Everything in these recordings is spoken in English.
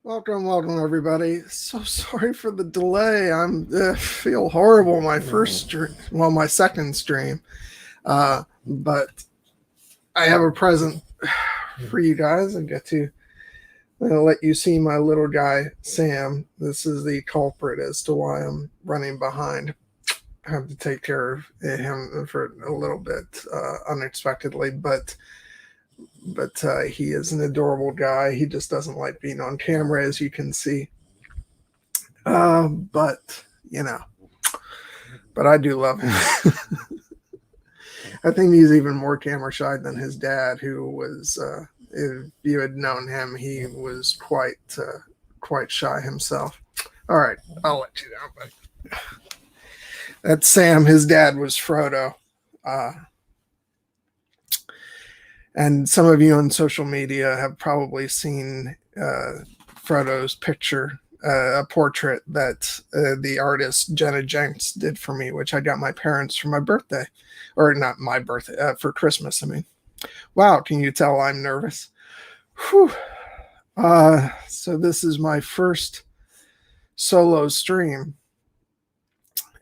Welcome, everybody. So sorry for the delay. I'm feel horrible. My first stream, well, my second stream, but I have a present for you guys. I'm gonna let you see my little guy Sam. This is the culprit as to why I'm running behind. I have to take care of him for a little bit unexpectedly, but he is an adorable guy. He just doesn't like being on camera, as you can see. But you know, but I do love him. I think he's even more camera shy than his dad, who was. If you had known him, he was quite shy himself. All right, I'll let you know. But that's Sam. His dad was Frodo. Uh, and some of you on social media have probably seen Frodo's picture, a portrait that the artist Jenna Jenks did for me, which I got my parents for my birthday, or not my birthday, for Christmas. I mean, wow, can you tell I'm nervous? Whew. So this is my first solo stream,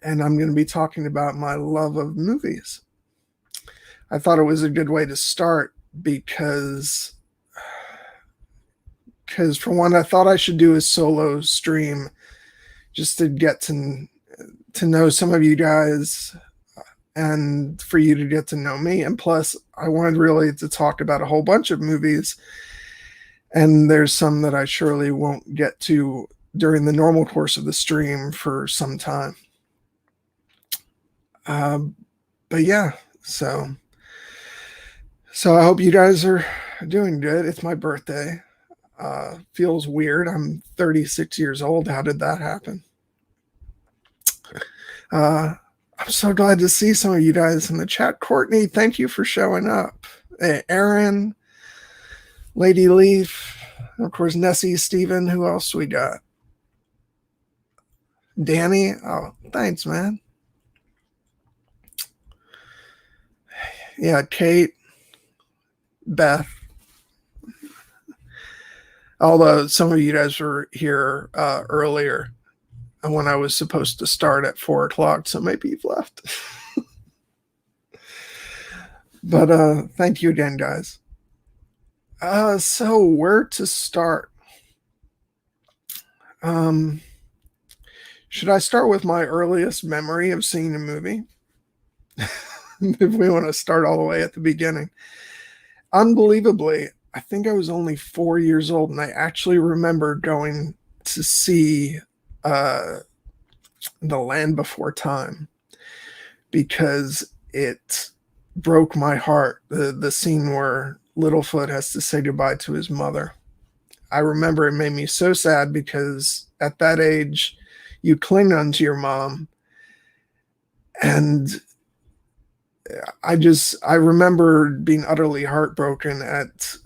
and I'm going to be talking about my love of movies. I thought it was a good way to start because for one, I thought I should do a solo stream just to get to know some of you guys and for you to get to know me. And plus, I wanted really to talk about a whole bunch of movies, and there's some that I surely won't get to during the normal course of the stream for some time. But yeah, so I hope you guys are doing good. It's my birthday. Feels weird. I'm 36 years old. How did that happen? I'm so glad to see some of you guys in the chat. Courtney, thank you for showing up. Hey, Aaron, Lady Leaf, of course, Nessie, Steven. Who else we got? Danny. Oh, thanks, man. Yeah, Kate, Beth. Although some of you guys were here earlier when I was supposed to start at 4:00, so maybe you've left. But thank you again, guys. So where to start? Should I start with my earliest memory of seeing a movie? If we want to start all the way at the beginning. Unbelievably, I think I was only 4 years old, and I actually remember going to see The Land Before Time because it broke my heart. The scene where Littlefoot has to say goodbye to his mother. I remember it made me so sad because at that age, you cling onto your mom, and I remember being utterly heartbroken at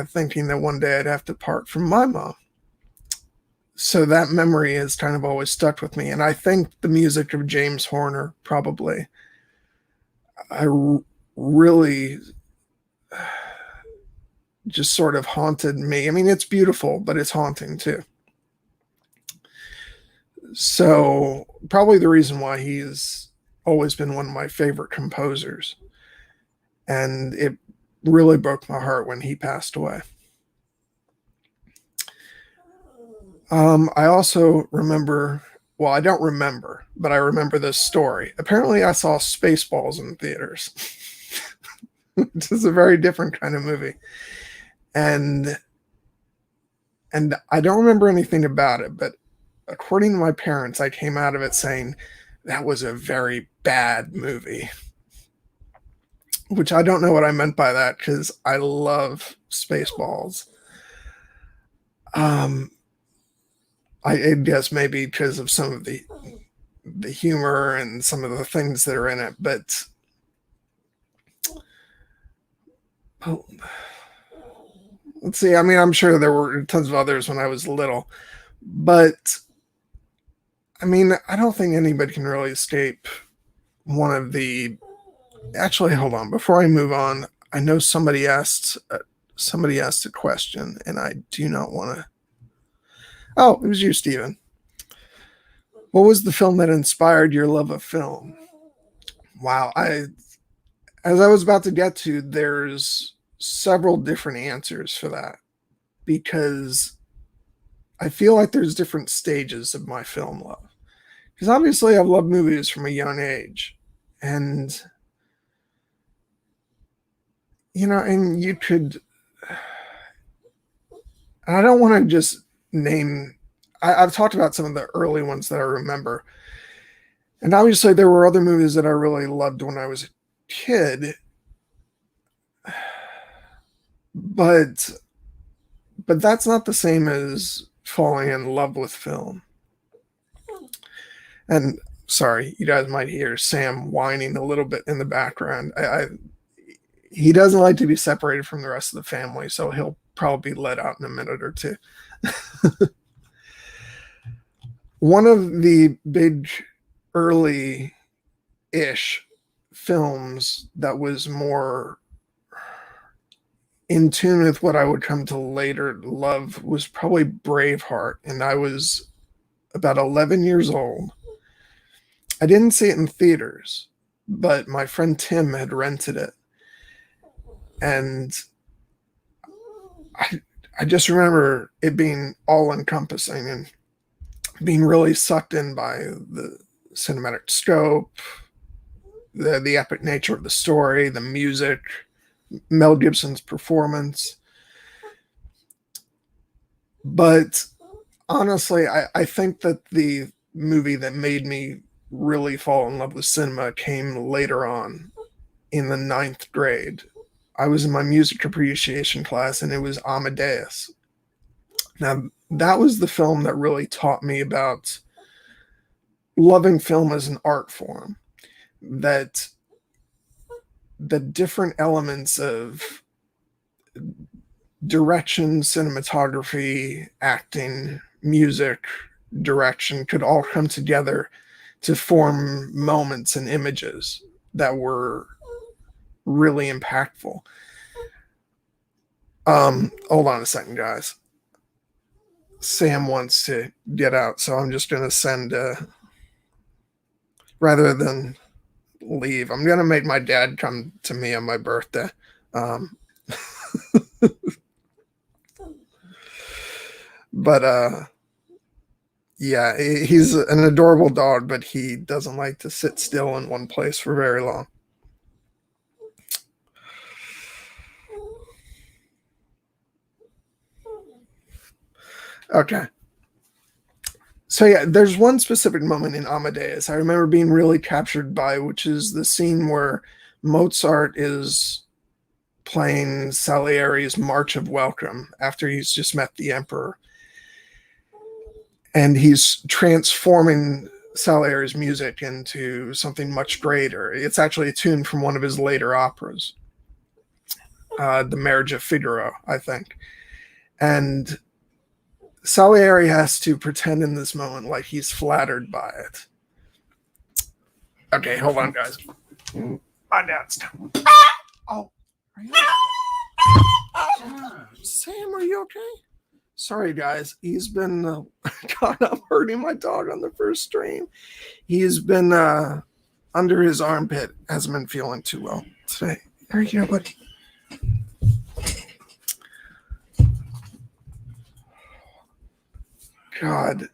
thinking that one day I'd have to part from my mom. So that memory has kind of always stuck with me, and I think the music of James Horner probably I really just sort of haunted me. I mean, it's beautiful, but it's haunting too. So probably the reason why he's always been one of my favorite composers. And it really broke my heart when he passed away. I also remember, well, I don't remember, but I remember this story. Apparently, I saw Spaceballs in theaters, which is a very different kind of movie. And I don't remember anything about it, but according to my parents, I came out of it saying that was a very bad movie. Which I don't know what I meant by that because I love Spaceballs. I guess maybe because of some of the humor and some of the things that are in it, but let's see. I mean, I'm sure there were tons of others when I was little, but I mean, I don't think anybody can really escape one of the. Actually, hold on. Before I move on, I know somebody asked a question, and I do not want to. Oh, it was you, Steven. What was the film that inspired your love of film? Wow, as I was about to get to, there's several different answers for that because I feel like there's different stages of my film love. Because obviously I've loved movies from a young age. And and you could I don't want to just name I've talked about some of the early ones that I remember. And obviously there were other movies that I really loved when I was a kid. But that's not the same as falling in love with film. And sorry, you guys might hear Sam whining a little bit in the background. He doesn't like to be separated from the rest of the family, so he'll probably be let out in a minute or two. One of the big early ish films that was more in tune with what I would come to later love was probably Braveheart, and I was about 11 years old. I didn't see it in theaters, but my friend Tim had rented it. And I just remember it being all encompassing and being really sucked in by the cinematic scope, the epic nature of the story, the music, Mel Gibson's performance. But honestly, I think that the movie that made me really fall in love with cinema came later on in the ninth grade. I was in my music appreciation class and it was Amadeus. Now, that was the film that really taught me about loving film as an art form, that the different elements of direction, cinematography, acting, music, direction could all come together to form moments and images that were really impactful. Hold on a second, guys. Sam wants to get out, so I'm just gonna send rather than leave, I'm gonna make my dad come to me on my birthday. Um, but yeah, he's an adorable dog, but he doesn't like to sit still in one place for very long. Okay. So yeah, there's one specific moment in Amadeus I remember being really captured by, which is the scene where Mozart is playing Salieri's March of Welcome after he's just met the emperor. And he's transforming Salieri's music into something much greater. It's actually a tune from one of his later operas, The Marriage of Figaro, I think. And Salieri has to pretend in this moment like he's flattered by it. Okay, hold on, guys. My dad's coming. Oh, are you Sam, are you okay? Sorry, guys. He's been God, I'm hurting my dog on the first stream. He's been under his armpit. Hasn't been feeling too well today. There you go, buddy. God,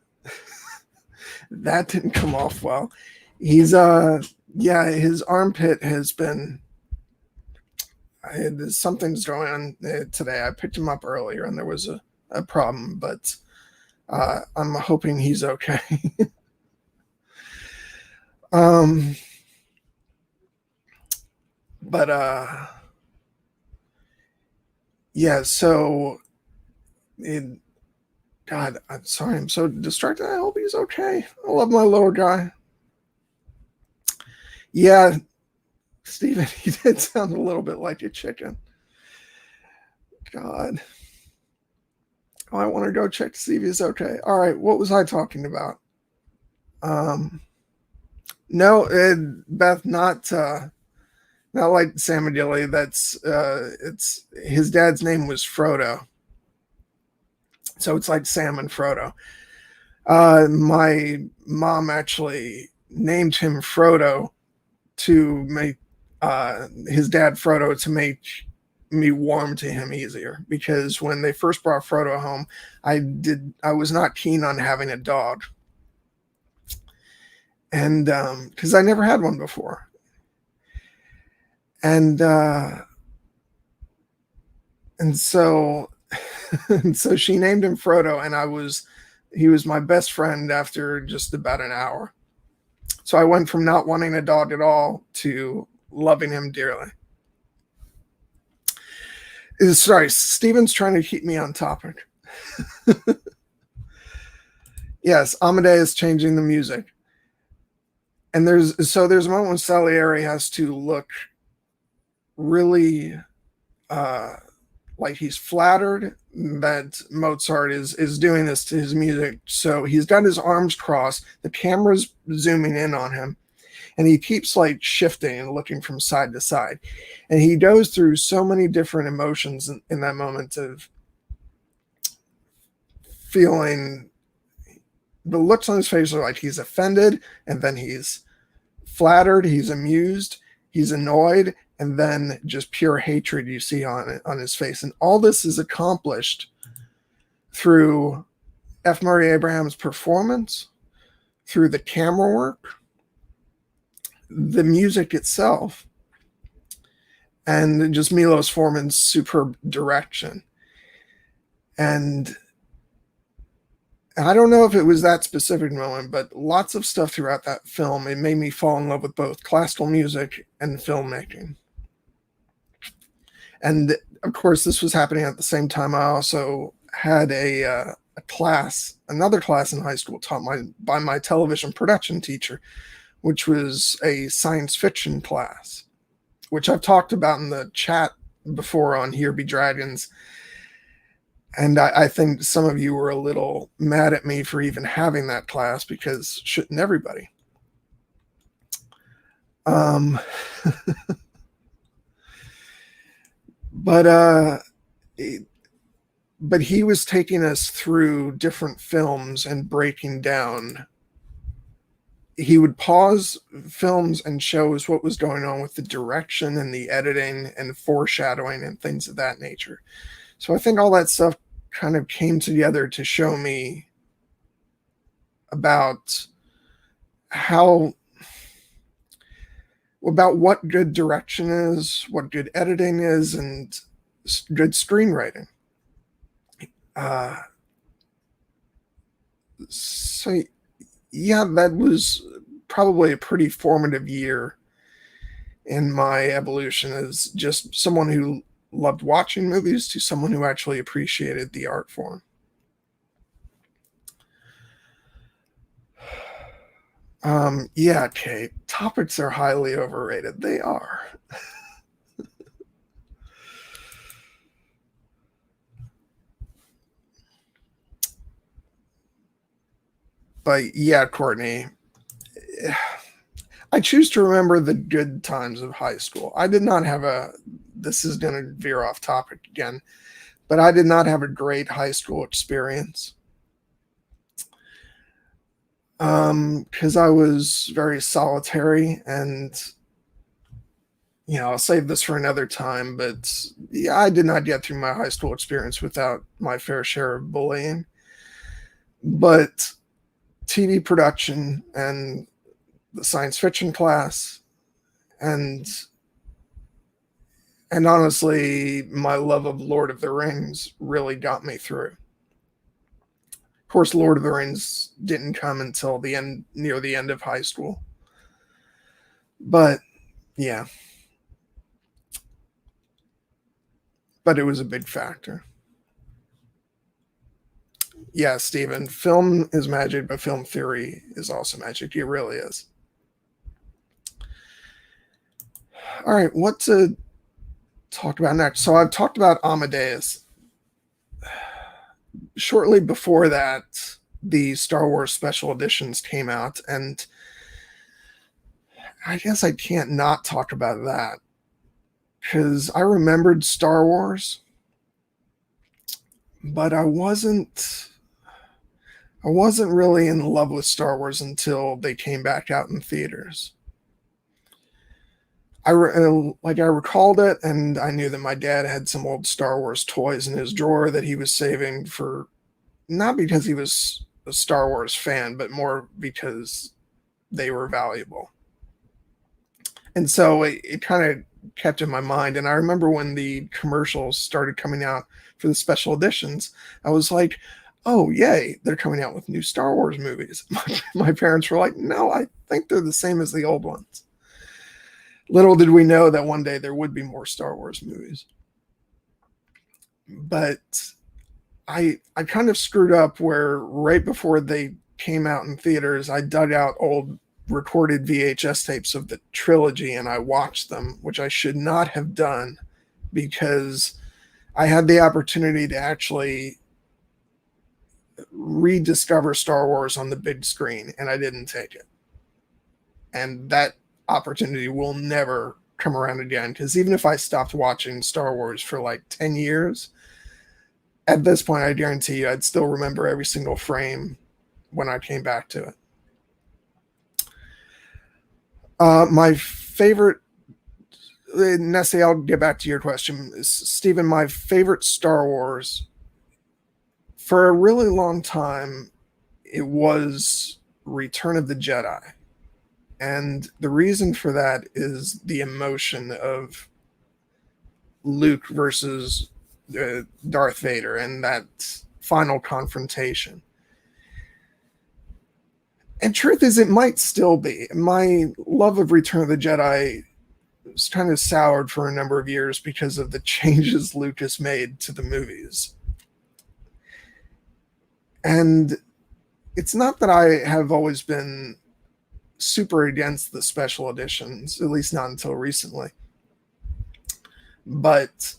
that didn't come off well. He's yeah, his armpit has been something's going on today. I picked him up earlier and there was a problem, but I'm hoping he's okay. But yeah, so God, I'm sorry, I'm so distracted. I hope he's okay. I love my little guy. Yeah, Steven, he did sound a little bit like a chicken. God. Oh, I want to go check to see if he's okay. All right, what was I talking about? No, Beth, not like Sam Gilly. That's it's his dad's name was Frodo. So it's like Sam and Frodo. My mom actually named him Frodo to make his dad Frodo to make me warm to him easier, because when they first brought Frodo home, I was not keen on having a dog, and because I never had one before, and and so and so she named him Frodo, and he was my best friend after just about an hour. So I went from not wanting a dog at all to loving him dearly. Sorry, Steven's trying to keep me on topic. Yes, Amadeus changing the music. And there's a moment when Salieri has to look really like he's flattered that Mozart is doing this to his music. So he's got his arms crossed, the camera's zooming in on him, and he keeps like shifting and looking from side to side. And he goes through so many different emotions in that moment of feeling. The looks on his face are like he's offended, and then he's flattered, he's amused, he's annoyed, and then just pure hatred you see on his face. And all this is accomplished through F. Murray Abraham's performance, through the camera work, the music itself, and just Milos Forman's superb direction. And I don't know if it was that specific moment, but lots of stuff throughout that film, it made me fall in love with both classical music and filmmaking. And of course, this was happening at the same time. I also had a class, another class in high school taught by my television production teacher, which was a science fiction class, which I've talked about in the chat before on Here Be Dragons. And I think some of you were a little mad at me for even having that class, because shouldn't everybody? But he was taking us through different films and breaking down. He would pause films and show us what was going on with the direction and the editing and foreshadowing and things of that nature. So I think all that stuff kind of came together to show me about what good direction is, what good editing is, and good screenwriting. So yeah, that was probably a pretty formative year in my evolution as just someone who loved watching movies to someone who actually appreciated the art form. Yeah, Kate, topics are highly overrated. They are. But yeah, Courtney, I choose to remember the good times of high school. I did not have this is going to veer off topic again, but I did not have a great high school experience. Because I was very solitary, and I'll save this for another time, but yeah, I did not get through my high school experience without my fair share of bullying. But TV production and the science fiction class, and honestly, my love of Lord of the Rings really got me through. Of course, Lord of the Rings didn't come until near the end of high school. But yeah. But it was a big factor. Yeah, Stephen, film is magic, but film theory is also magic. It really is. All right, what to talk about next? So I've talked about Amadeus. Shortly before that, the Star Wars special editions came out, and I guess I can't not talk about that, because I remembered Star Wars, but I wasn't really in love with Star Wars until they came back out in theaters. I recalled it, and I knew that my dad had some old Star Wars toys in his drawer that he was saving for, not because he was a Star Wars fan, but more because they were valuable. And so it kind of kept in my mind. And I remember when the commercials started coming out for the special editions, I was like, oh, yay, they're coming out with new Star Wars movies. My parents were like, no, I think they're the same as the old ones. Little did we know that one day there would be more Star Wars movies. But I kind of screwed up where right before they came out in theaters, I dug out old recorded VHS tapes of the trilogy and I watched them, which I should not have done because I had the opportunity to actually rediscover Star Wars on the big screen and I didn't take it. And that opportunity will never come around again because even if I stopped watching Star Wars for like 10 years, at this point, I guarantee you I'd still remember every single frame when I came back to it. My favorite, Nessie, I'll get back to your question. Stephen, my favorite Star Wars, for a really long time, it was Return of the Jedi. And the reason for that is the emotion of Luke versus Darth Vader and that final confrontation. And truth is, it might still be. My love of Return of the Jedi was kind of soured for a number of years because of the changes Lucas made to the movies. And it's not that I have always been super against the special editions, at least not until recently. But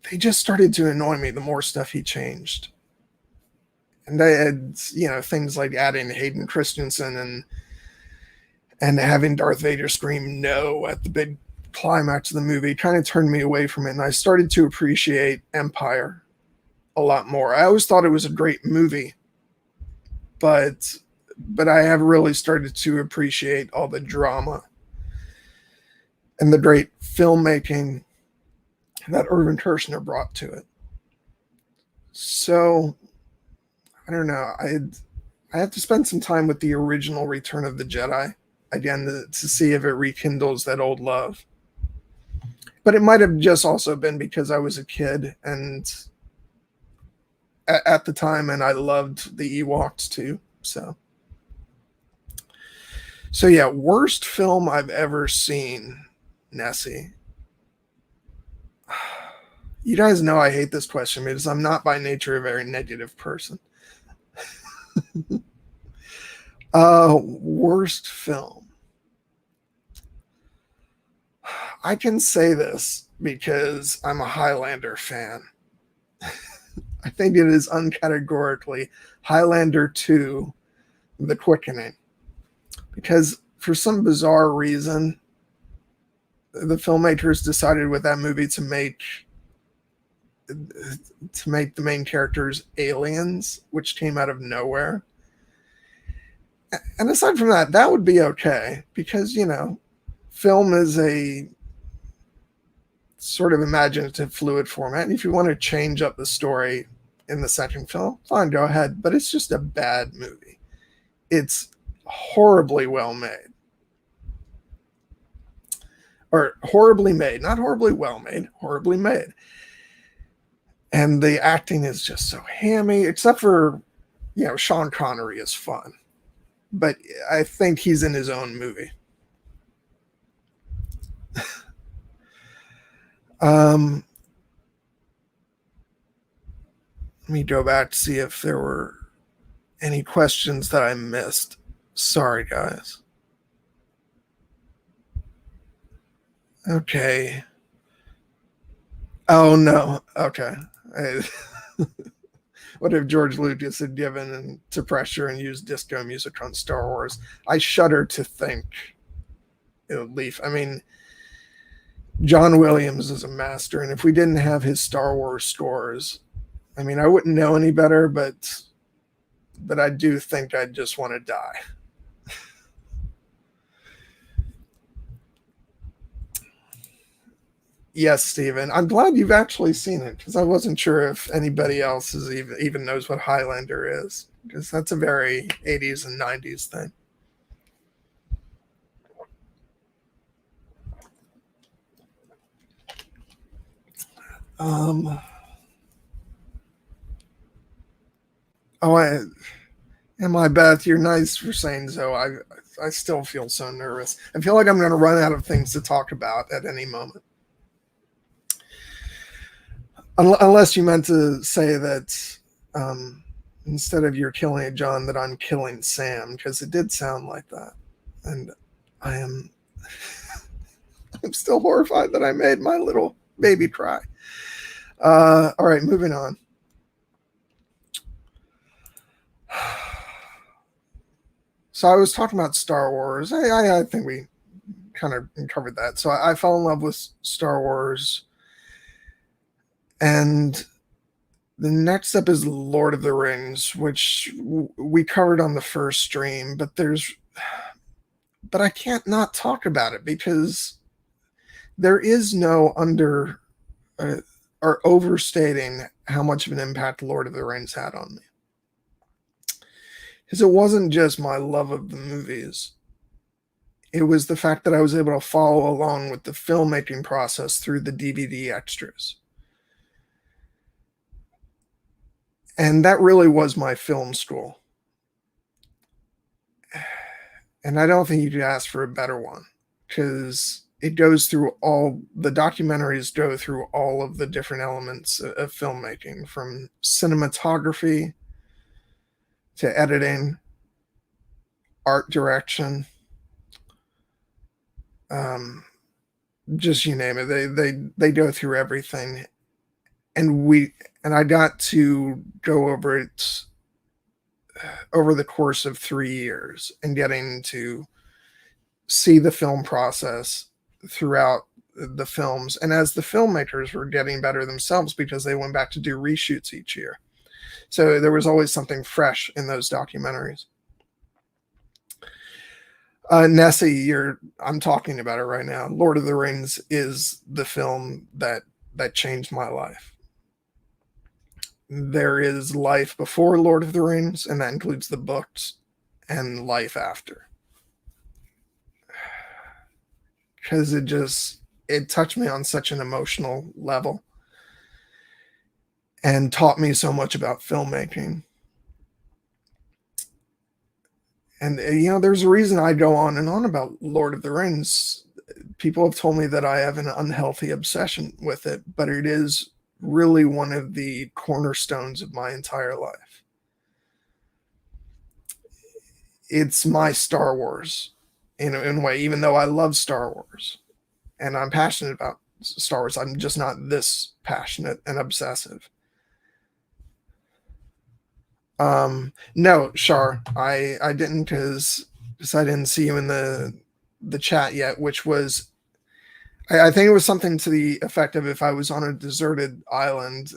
they just started to annoy me the more stuff he changed. And I had, things like adding Hayden Christensen and having Darth Vader scream no at the big climax of the movie kind of turned me away from it. And I started to appreciate Empire a lot more. I always thought it was a great movie, but I have really started to appreciate all the drama and the great filmmaking that Irvin Kershner brought to it. So I don't know. I have to spend some time with the original Return of the Jedi again to see if it rekindles that old love. But it might have just also been because I was a kid and at the time, and I loved the Ewoks too. So yeah, worst film I've ever seen, Nessie. You guys know I hate this question because I'm not by nature a very negative person. Worst film. I can say this because I'm a Highlander fan. I think it is uncategorically Highlander 2, The Quickening. Because for some bizarre reason, the filmmakers decided with that movie to make the main characters aliens, which came out of nowhere. And aside from that, that would be okay because, film is a sort of imaginative fluid format. And if you want to change up the story in the second film, fine, go ahead. But it's just a bad movie. It's horribly well made. Or horribly made, not horribly well made, horribly made. And the acting is just so hammy, except for, Sean Connery is fun. But I think he's in his own movie. Let me go back to see if there were any questions that I missed. Sorry, guys. Okay. Oh, no. Okay. What if George Lucas had given into pressure and used disco music on Star Wars? I shudder to think it would leave. I mean, John Williams is a master, and if we didn't have his Star Wars scores, I mean, I wouldn't know any better, but I do think I'd just want to die. Yes, Stephen. I'm glad you've actually seen it because I wasn't sure if anybody else is even knows what Highlander is, because that's a very 80s and 90s thing. Um, oh, am I, Beth? You're nice for saying so. I still feel so nervous. I feel like I'm going to run out of things to talk about at any moment. Unless you meant to say that instead of you're killing a John, that I'm killing Sam, because it did sound like that, and I am. I'm still horrified that I made my little baby cry. All right, moving on. So I was talking about Star Wars. I think we kind of covered that. So I fell in love with Star Wars, and the next step is Lord of the Rings, which we covered on the first stream. But I can't not talk about it because there is no or overstating how much of an impact Lord of the Rings had on me. Because it wasn't just my love of the movies. It was the fact that I was able to follow along with the filmmaking process through the DVD extras. And that really was my film school. And I don't think you could ask for a better one, because it goes through the documentaries go through all of the different elements of filmmaking, from cinematography to editing, art direction, just you name it. They go through everything, and I got to go over it over the course of 3 years, and getting to see the film process throughout the films, and as the filmmakers were getting better themselves because they went back to do reshoots each year. So there was always something fresh in those documentaries. Nessie, I'm talking about it right now. Lord of the Rings is the film that changed my life. There is life before Lord of the Rings, and that includes the books, and life after. Because it touched me on such an emotional level and taught me so much about filmmaking. And, there's a reason I go on and on about Lord of the Rings. People have told me that I have an unhealthy obsession with it, but it is really one of the cornerstones of my entire life. It's my Star Wars in a way, even though I love Star Wars and I'm passionate about Star Wars. I'm just not this passionate and obsessive. No, Shar, I didn't, because I didn't see you in the chat yet, which was, I think it was something to the effect of, if I was on a deserted island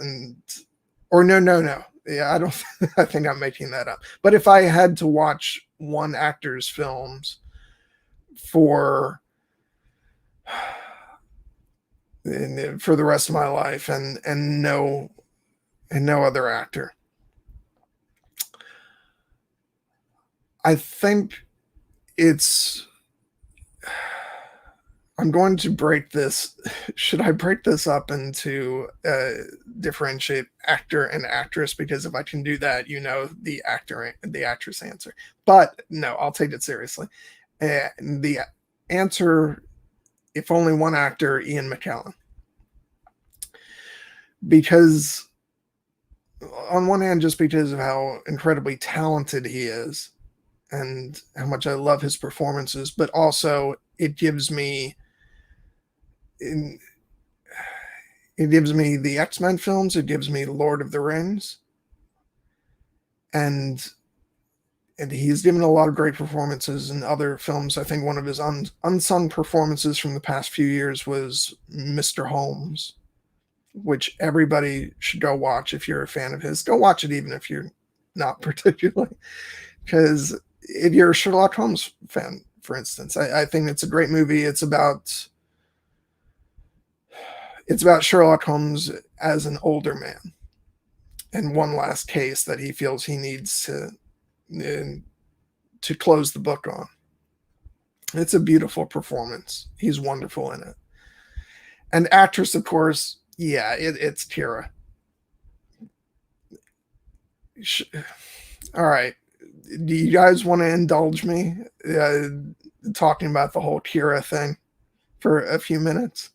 or no. Yeah, I don't, I think I'm making that up. But if I had to watch one actor's films for the rest of my life, and no other actor, I think I'm going to break this. Should I break this up into differentiate actor and actress? Because if I can do that, the actress answer. But no, I'll take it seriously. The answer, if only one actor, Ian McKellen. Because on one hand, just because of how incredibly talented he is and how much I love his performances, but also it gives me the X-Men films, it gives me Lord of the Rings, and he's given a lot of great performances in other films. I think one of his unsung performances from the past few years was Mr. Holmes, which everybody should go watch if you're a fan of his. Go watch it even if you're not particularly, because if you're a Sherlock Holmes fan, for instance, I think it's a great movie. It's about Sherlock Holmes as an older man and one last case that he feels he needs to close the book on. It's a beautiful performance. He's wonderful in it. And actress, of course, yeah, it's Kira. All right. Do you guys want to indulge me talking about the whole Kira thing for a few minutes?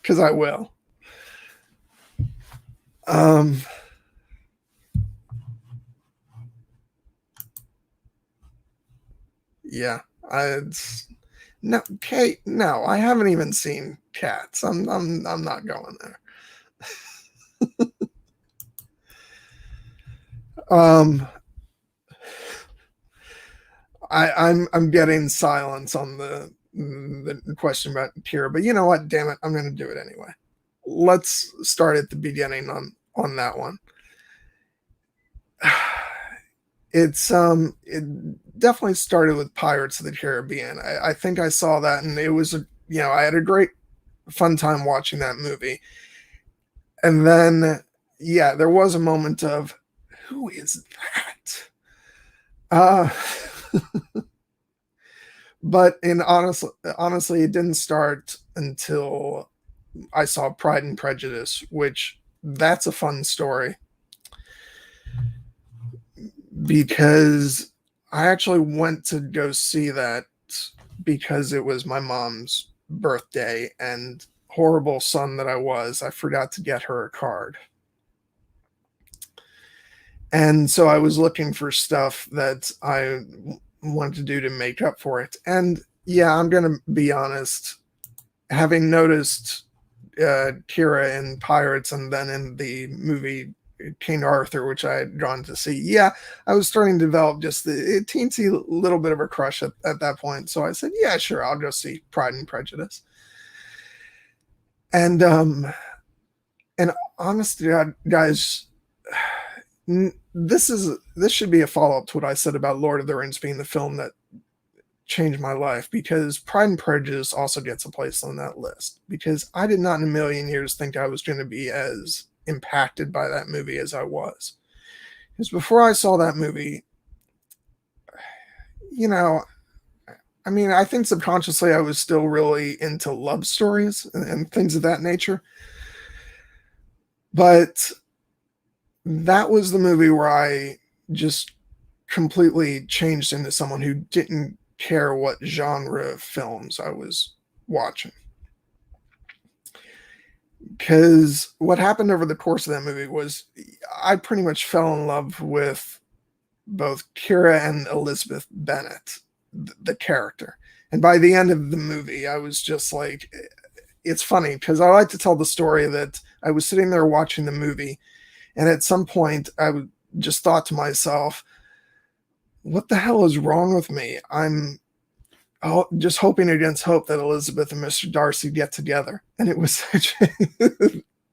Because I will. Yeah, no, Kate. No, I haven't even seen Cats. I'm not going there. I'm getting silence on the question about Kira, but you know what? Damn it, I'm going to do it anyway. Let's start at the beginning on that one. It definitely started with Pirates of the Caribbean. I think I saw that, and it was I had a great fun time watching that movie. And then there was a moment of, who is that? But honestly, it didn't start until I saw Pride and Prejudice, which that's a fun story because I actually went to go see that because it was my mom's birthday, and horrible son that I forgot to get her a card. And so I was looking for stuff that I wanted to do to make up for it. And yeah, I'm going to be honest, having noticed Kira in Pirates and then in the movie King Arthur, which I had gone to see, yeah, I was starting to develop just a teensy little bit of a crush at that point. So I said, yeah, sure, I'll go see Pride and Prejudice. And honestly, guys, this should be a follow-up to what I said about Lord of the Rings being the film that changed my life, because Pride and Prejudice also gets a place on that list, because I did not in a million years think I was going to be as impacted by that movie as I was. Because before I saw that movie, I think subconsciously I was still really into love stories and things of that nature. But that was the movie where I just completely changed into someone who didn't care what genre of films I was watching. Because what happened over the course of that movie was I pretty much fell in love with both Kira and Elizabeth Bennet, the character. And by the end of the movie, I was just like, it's funny because I like to tell the story that I was sitting there watching the movie, and at some point I just thought to myself, what the hell is wrong with me? I'm just hoping against hope that Elizabeth and Mr. Darcy get together. And it was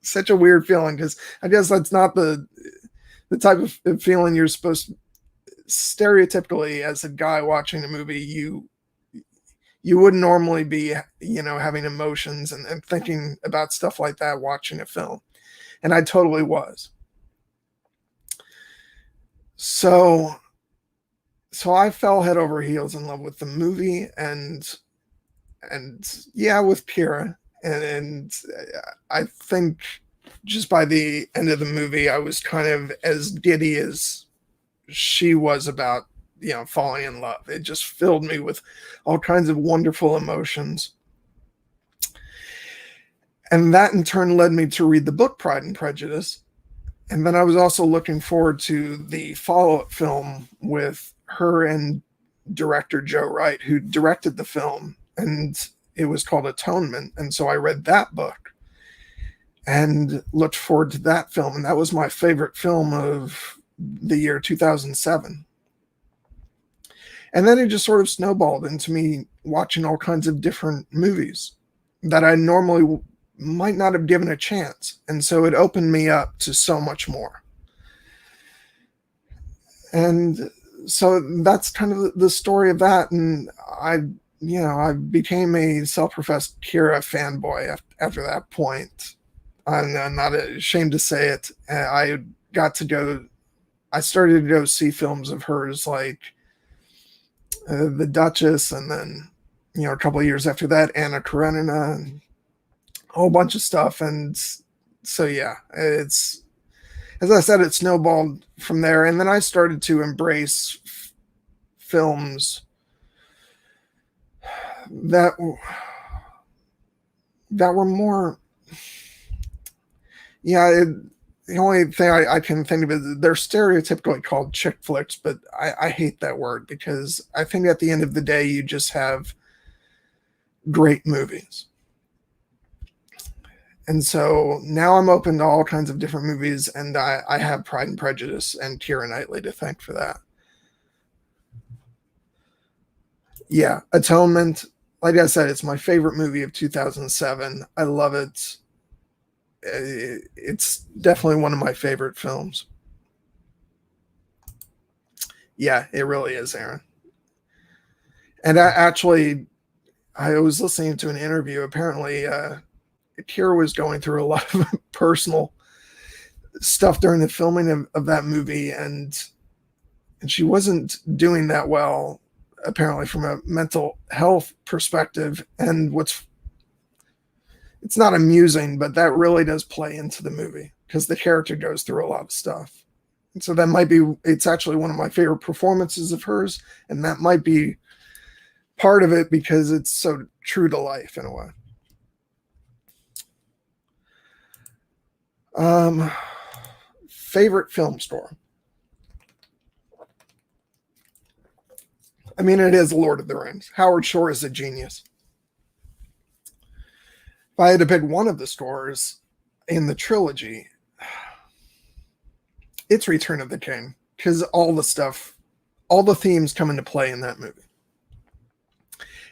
such a weird feeling, because I guess that's not the type of feeling you're supposed to, stereotypically, as a guy watching a movie, you wouldn't normally be, having emotions and thinking about stuff like that watching a film. And I totally was. So I fell head over heels in love with the movie and with Kira. And I think just by the end of the movie, I was kind of as giddy as she was about, falling in love. It just filled me with all kinds of wonderful emotions. And that in turn led me to read the book Pride and Prejudice. And then I was also looking forward to the follow-up film with her and director Joe Wright, who directed the film, and it was called Atonement. And so I read that book and looked forward to that film. And that was my favorite film of the year 2007. And then it just sort of snowballed into me watching all kinds of different movies. that I normally might not have given a chance. And so it opened me up to so much more. And so that's kind of the story of that. And I became a self-professed Kira fanboy after that point. I'm not ashamed to say it. Got to go. I started to go see films of hers, like The Duchess, and then a couple of years after that, Anna Karenina, and a whole bunch of stuff. And so yeah, it's, as I said, it snowballed from there. And then I started to embrace films that were more, yeah. The only thing I can think of is they're stereotypically called chick flicks, but I hate that word because I think at the end of the day, you just have great movies. And so now I'm open to all kinds of different movies, and I have Pride and Prejudice and Keira Knightley to thank for that. Yeah, Atonement. Like I said, it's my favorite movie of 2007. I love it. It's definitely one of my favorite films. Yeah, it really is, Aaron. And I was listening to an interview. Apparently, Keira was going through a lot of personal stuff during the filming of that movie, and she wasn't doing that well, apparently, from a mental health perspective. And it's not amusing, but that really does play into the movie because the character goes through a lot of stuff. And so it's actually one of my favorite performances of hers. And that might be part of it because it's so true to life in a way. Favorite film score. I mean, it is Lord of the Rings. Howard Shore is a genius. If I had to pick one of the scores in the trilogy, it's Return of the King, because all the themes come into play in that movie.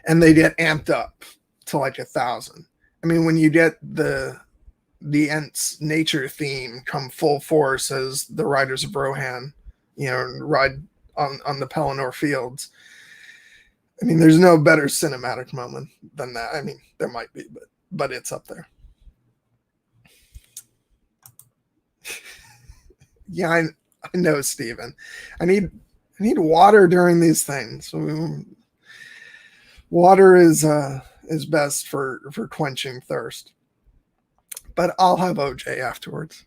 And they get amped up to like 1,000. I mean, when you get the Ents nature theme come full force as the riders of Rohan, ride on the Pelennor fields. I mean, there's no better cinematic moment than that. I mean, there might be, but it's up there. Yeah, I know, Steven. I need water during these things. Water is best for quenching thirst. But I'll have OJ afterwards.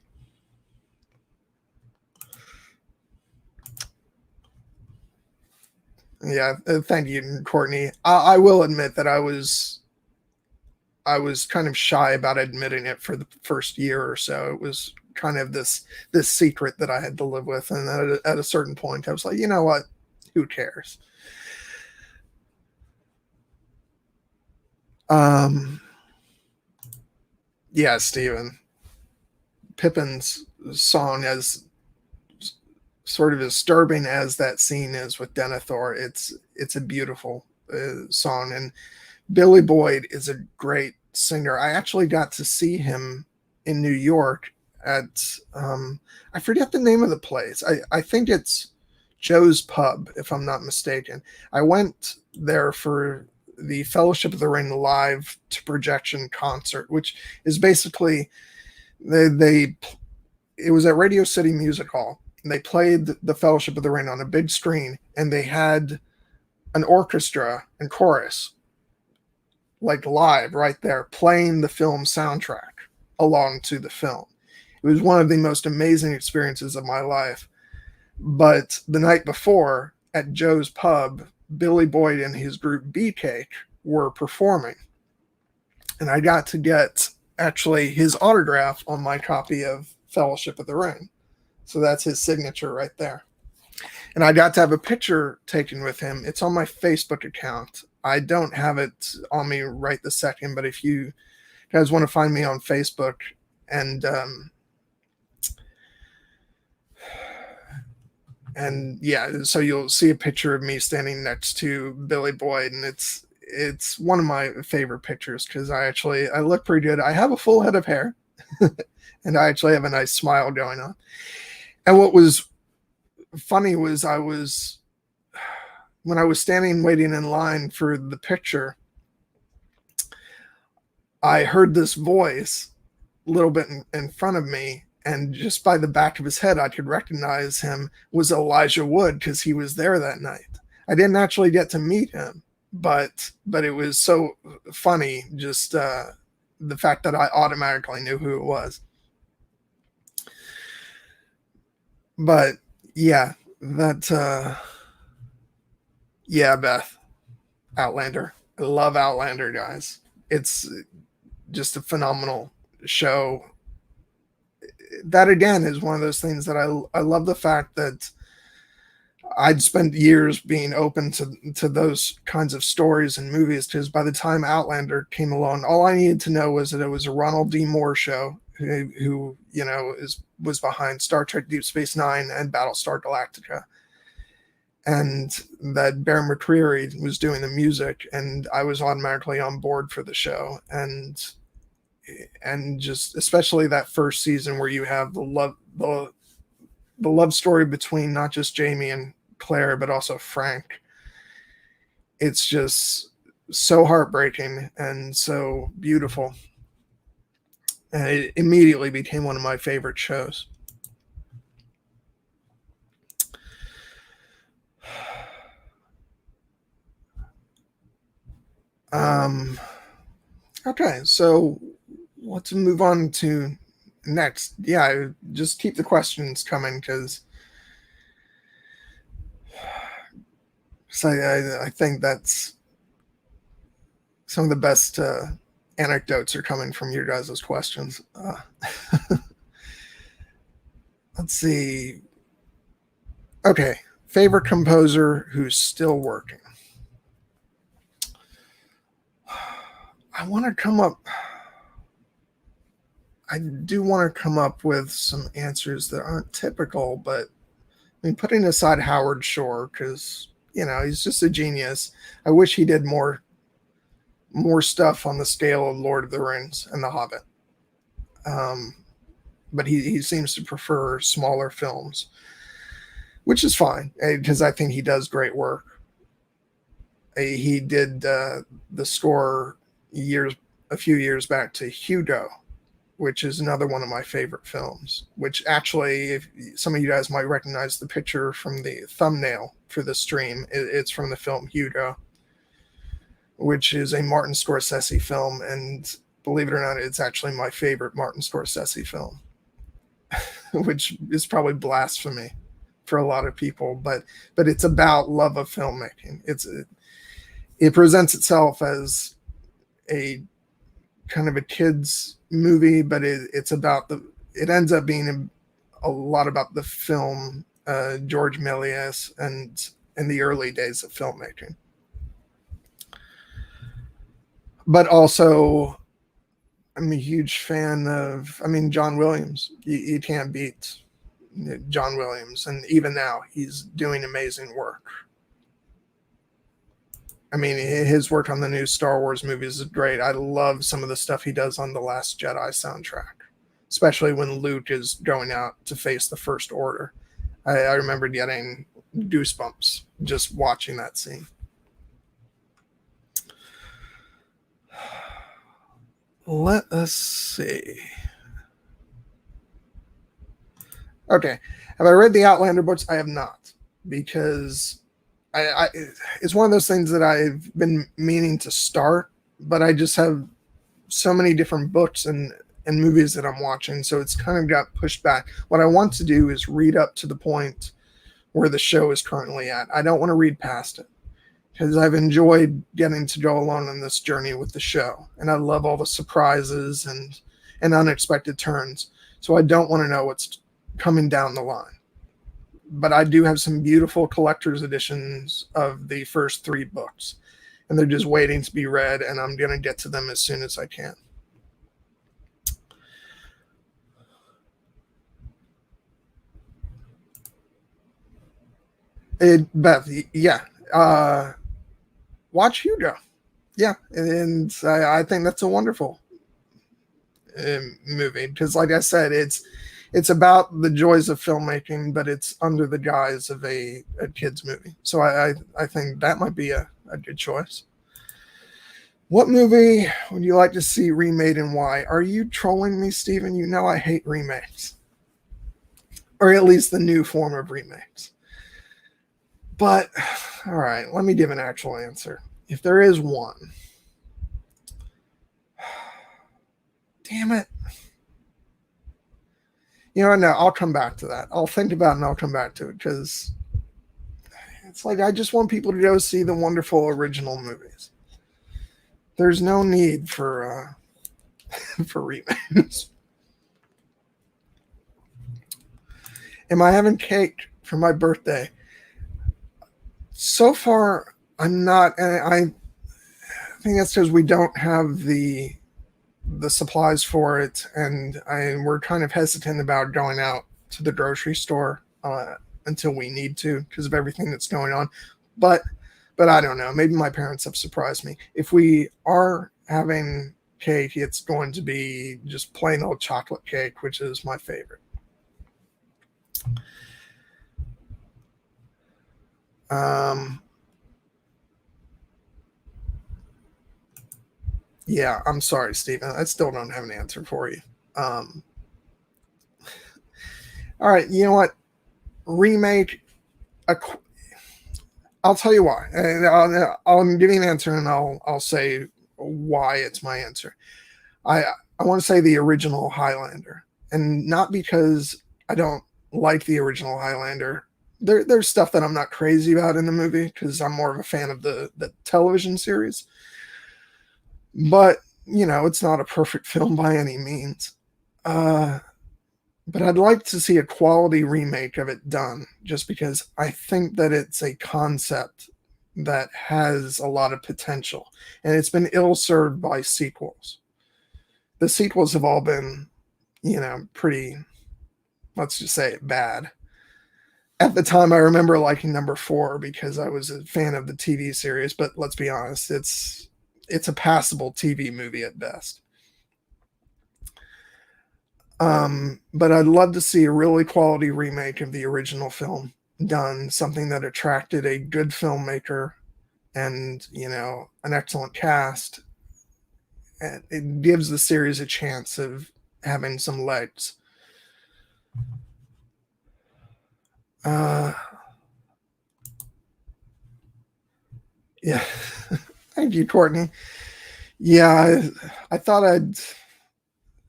Yeah, thank you, Courtney. I will admit that I was kind of shy about admitting it for the first year or so. It was kind of this secret that I had to live with, and at a certain point, I was like, you know what? Who cares? Yeah, Steven. Pippin's song, as sort of disturbing as that scene is with Denethor, it's a beautiful song, and Billy Boyd is a great singer. I actually got to see him in New York at I forget the name of the place. I think it's Joe's Pub, if I'm not mistaken. I went there for the Fellowship of the Ring live to projection concert, which is basically they it was at Radio City Music Hall. They played the Fellowship of the Ring on a big screen, and they had an orchestra and chorus, like live right there, playing the film soundtrack along to the film. It was one of the most amazing experiences of my life. But the night before at Joe's Pub, Billy Boyd and his group Beefcake were performing. And I got to get actually his autograph on my copy of Fellowship of the Ring. So that's his signature right there. And I got to have a picture taken with him. It's on my Facebook account. I don't have it on me right this second, but if you guys want to find me on Facebook, and yeah, so you'll see a picture of me standing next to Billy Boyd, and it's one of my favorite pictures because I look pretty good. I have a full head of hair, and I actually have a nice smile going on. And what was funny was when I was standing waiting in line for the picture, I heard this voice a little bit in front of me, and just by the back of his head, I could recognize him was Elijah Wood because he was there that night. I didn't actually get to meet him, but it was so funny, just the fact that I automatically knew who it was. But yeah, yeah, Beth, Outlander. I love Outlander, guys. It's just a phenomenal show. That again is one of those things that I love the fact that I'd spent years being open to those kinds of stories and movies because by the time Outlander came along, all I needed to know was that it was a Ronald D. Moore show who was behind Star Trek Deep Space Nine and Battlestar Galactica, and that Bear McCreary was doing the music, and I was automatically on board for the show. And just especially that first season where you have the love story between not just Jamie and Claire but also Frank. It's just so heartbreaking and so beautiful, and it immediately became one of my favorite shows. Okay, so let's move on to next. Yeah, just keep the questions coming because I think that's some of the best anecdotes are coming from your guys' questions. Let's see. Okay, favorite composer who's still working. I want to come up. I do want to come up with some answers that aren't typical, but I mean, putting aside Howard Shore because he's just a genius. I wish he did more stuff on the scale of Lord of the Rings and The Hobbit. But he seems to prefer smaller films, which is fine because I think he does great work. He did the score a few years back to Hugo, which is another one of my favorite films, which actually, if some of you guys might recognize the picture from the thumbnail for the stream, it's from the film Hugo, which is a Martin Scorsese film. And believe it or not, it's actually my favorite Martin Scorsese film, which is probably blasphemy for a lot of people, but it's about love of filmmaking. It presents itself as a kind of a kid's movie, but it ends up being a lot about the film George Méliès and in the early days of filmmaking. But also, I'm a huge fan of, John Williams. You can't beat John Williams, and even now he's doing amazing work. His work on the new Star Wars movies is great. I love some of the stuff he does on the Last Jedi soundtrack, especially when Luke is going out to face the First Order. I remember getting goosebumps just watching that scene. Let us see. Okay. Have I read the Outlander books? I have not, because it's one of those things that I've been meaning to start, but I just have so many different books and movies that I'm watching, so it's kind of got pushed back. What I want to do is read up to the point where the show is currently at. I don't want to read past it because I've enjoyed getting to go along on this journey with the show, and I love all the surprises and unexpected turns. So I don't want to know what's coming down the line. But I do have some beautiful collector's editions of the first 3 books, and they're just waiting to be read, and I'm going to get to them as soon as I can. Beth, yeah. Watch Hugo. Yeah, and I think that's a wonderful movie because, like I said, it's about the joys of filmmaking, but it's under the guise of a kids movie. So I think that might be a good choice. What movie would you like to see remade and why? Are you trolling me, Steven? You know I hate remakes, or at least the new form of remakes. But all right, let me give an actual answer. If there is one, damn it. You know, no, I'll come back to that. I'll think about it and I'll come back to it because it's like I just want people to go see the wonderful original movies. There's no need for for remakes. Am I having cake for my birthday? So far, I'm not, and I think that's because we don't have the supplies for it, and we're kind of hesitant about going out to the grocery store until we need to because of everything that's going on. But I don't know. Maybe my parents have surprised me. If we are having cake, it's going to be just plain old chocolate cake, which is my favorite. Um, yeah, I'm sorry, Stephen. I still don't have an answer for you. Um, all right, you know what? Remake a. I'll tell you why. And I'll give you an answer, and I'll say why it's my answer. I I want to say the original Highlander, and not because I don't like the original Highlander. There's stuff that I'm not crazy about in the movie because I'm more of a fan of the television series. But you know, it's not a perfect film by any means. Uh, but I'd like to see a quality remake of it done, just because I think that it's a concept that has a lot of potential, and it's been ill served by sequels. The sequels have all been, you know, pretty, let's just say it, bad. At the time, I remember liking number four because I was a fan of the TV series, but let's be honest, it's a passable TV movie at best. But I'd love to see a really quality remake of the original film done, something that attracted a good filmmaker and, you know, an excellent cast. And it gives the series a chance of having some legs. Uh, yeah. Thank you, Courtney. Yeah, I thought it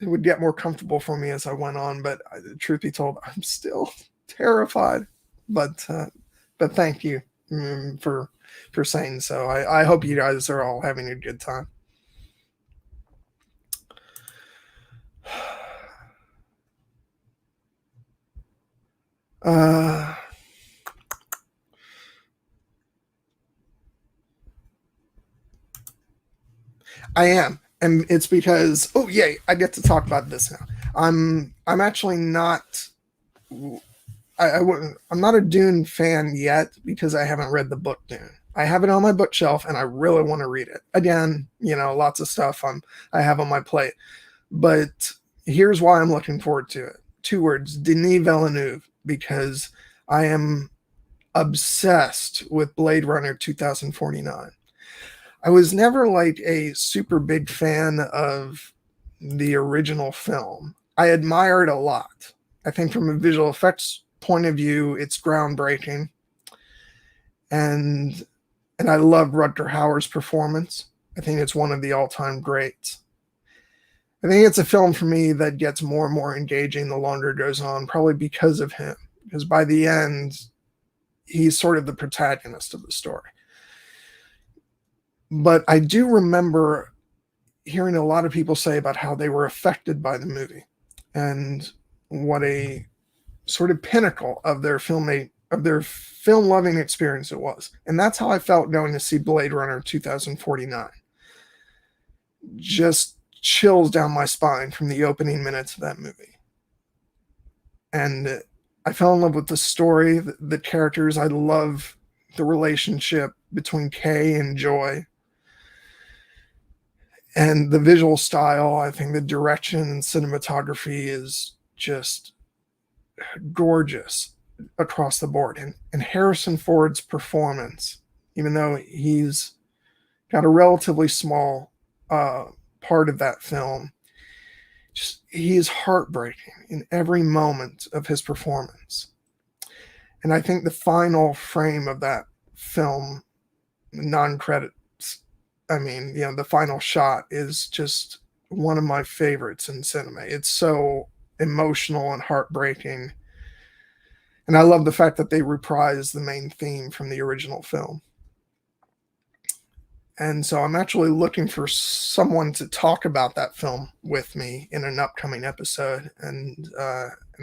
would get more comfortable for me as I went on, but truth be told, I'm still terrified. But thank you for saying so. I hope you guys are all having a good time. Uh, I am, and it's because yay, I get to talk about this now. I'm actually not. I wouldn't. I'm not a Dune fan yet because I haven't read the book Dune. I have it on my bookshelf, and I really want to read it. Again, you know, lots of stuff I have on my plate, but here's why I'm looking forward to it. Two words: Denis Villeneuve, because I am obsessed with Blade Runner 2049. I was never like a super big fan of the original film. I admire it a lot. I think from a visual effects point of view, it's groundbreaking, and I love Rutger Hauer's performance. I think it's one of the all-time greats. I think it's a film for me that gets more and more engaging the longer it goes on, probably because of him. Because by the end, he's sort of the protagonist of the story. But I do remember hearing a lot of people say about how they were affected by the movie and what a sort of pinnacle of their film loving experience it was. And that's how I felt going to see Blade Runner 2049. Just chills down my spine from the opening minutes of that movie. And I fell in love with the story, the characters. I love the relationship between Kay and Joy. And the visual style, I think the direction and cinematography is just gorgeous across the board. And Harrison Ford's performance, even though he's got a relatively small uh, part of that film, just he is heartbreaking in every moment of his performance. And I think the final frame of that film, non-credits, I mean, the final shot is just one of my favorites in cinema. It's so emotional and heartbreaking. And I love the fact that they reprise the main theme from the original film. And so I'm actually looking for someone to talk about that film with me in an upcoming episode, and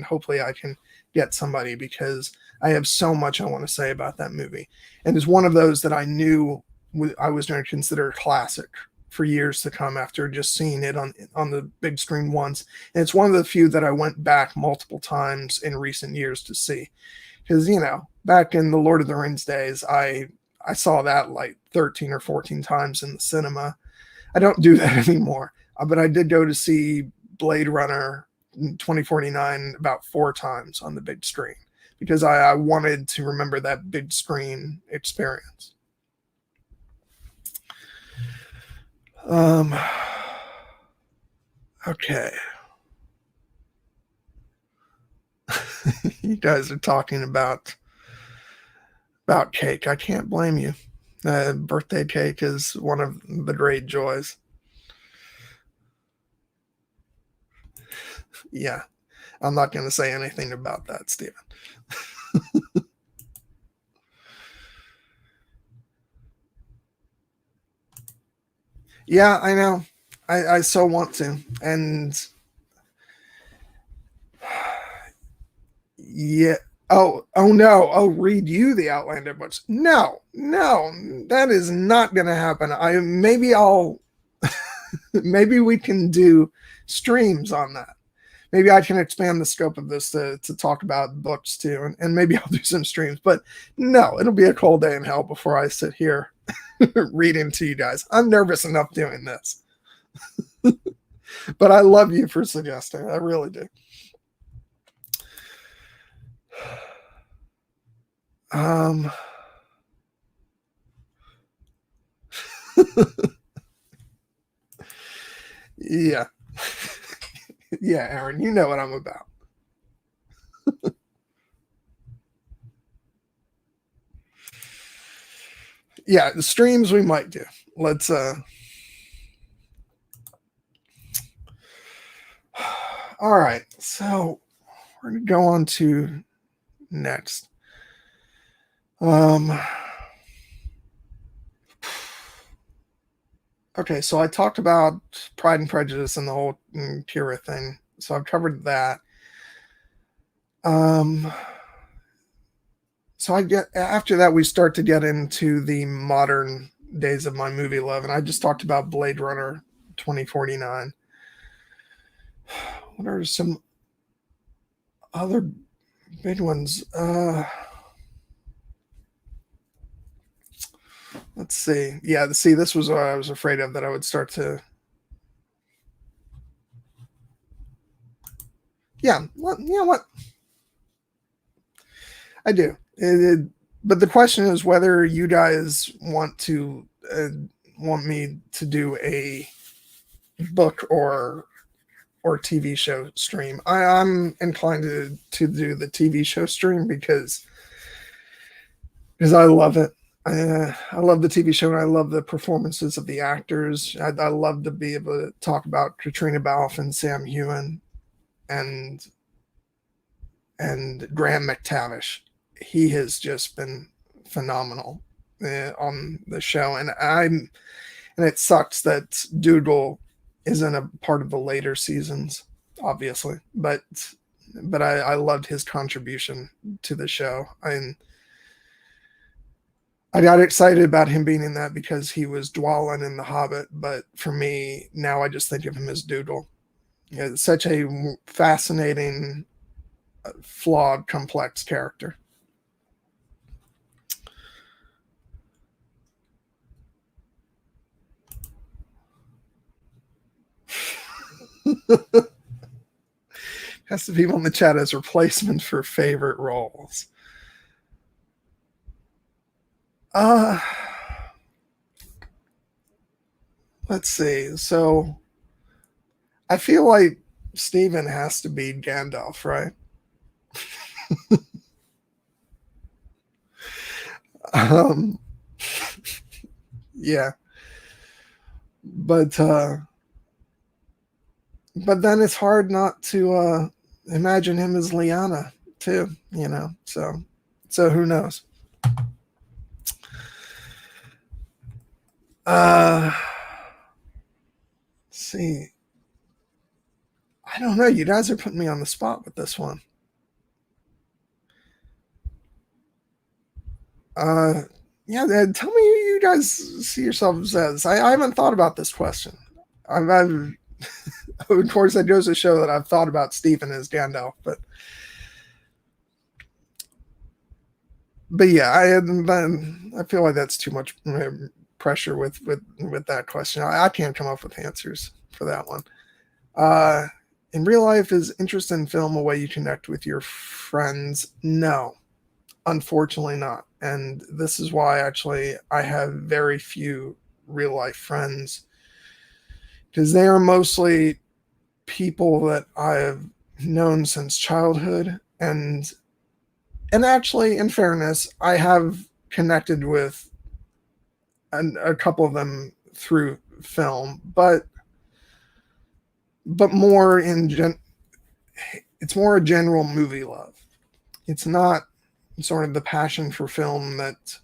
hopefully I can get somebody, because I have so much I want to say about that movie, and it's one of those that I knew I was going to consider a classic for years to come after just seeing it on the big screen once, and it's one of the few that I went back multiple times in recent years to see, because back in the Lord of the Rings days, I saw that like 13 or 14 times in the cinema. I don't do that anymore, but I did go to see Blade Runner 2049 about 4 times on the big screen, because I wanted to remember that big screen experience. Okay. You guys are talking about cake. I can't blame you. Birthday cake is one of the great joys. Yeah, I'm not going to say anything about that, Stephen. Yeah, I know. I so want to. And yeah. Oh no. Oh, read you the Outlander books. No, that is not going to happen. Maybe we can do streams on that. Maybe I can expand the scope of this to talk about books too, and maybe I'll do some streams. But no, it'll be a cold day in hell before I sit here reading to you guys. I'm nervous enough doing this. But I love you for suggesting. I really do. Um, yeah. Yeah, Aaron, you know what I'm about. Yeah, the streams we might do. Let's all right. So we're gonna go on to next. Um okay, so I talked about Pride and Prejudice and the whole Kira thing. So I've covered that. Um so I get after that we start to get into the modern days of my movie love, and I just talked about Blade Runner 2049. What are some other big ones? Let's see. Yeah, see, this was what I was afraid of, that I would start to. Yeah, well, you know what? I do. But the question is whether you guys want me to do a book or TV show stream. I'm inclined to do the TV show stream because I love it. I love the TV show, and I love the performances of the actors. I love to be able to talk about Katrina Balfe and Sam Heughan and Graham McTavish. He has just been phenomenal on the show, and it sucks that Dougal isn't a part of the later seasons, obviously, but I loved his contribution to the show. I got excited about him being in that because he was Dwalin in The Hobbit, but for me, now I just think of him as Dougal. It's such a fascinating, flawed, complex character. Has the people in the chat as replacement for favorite roles. Uh, let's see. So I feel like Steven has to be Gandalf, right? um, yeah, but then it's hard not to imagine him as Lyanna too. So who knows? Let's see. I don't know. You guys are putting me on the spot with this one. Uh, yeah, tell me who you guys see yourselves as. I haven't thought about this question. I've of course, that goes to show that I've thought about Stephen as Gandalf, but yeah, I feel like that's too much pressure with that question. I can't come up with answers for that one. Uh, in real life, is interest in film a way you connect with your friends? No, unfortunately not. And this is why actually I have very few real life friends, because they are mostly people that I have known since childhood, and actually, in fairness, I have connected with a couple of them through film, but more it's more a general movie love. It's not sort of the passion for film that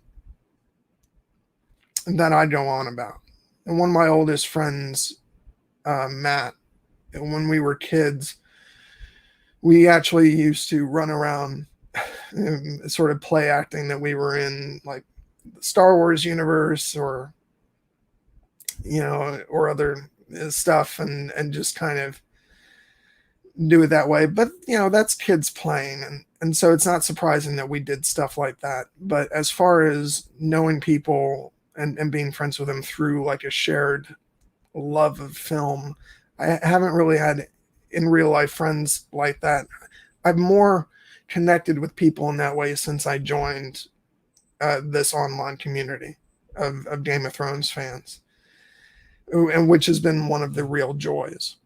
I go on about. And one of my oldest friends, Matt, when we were kids, we actually used to run around sort of play acting that we were in like the Star Wars universe or or other stuff, and just kind of do it that way. But that's kids playing, and so it's not surprising that we did stuff like that. But as far as knowing people and being friends with them through like a shared love of film, I haven't really had in real life friends like that. I've more connected with people in that way since I joined this online community of Game of Thrones fans, and which has been one of the real joys.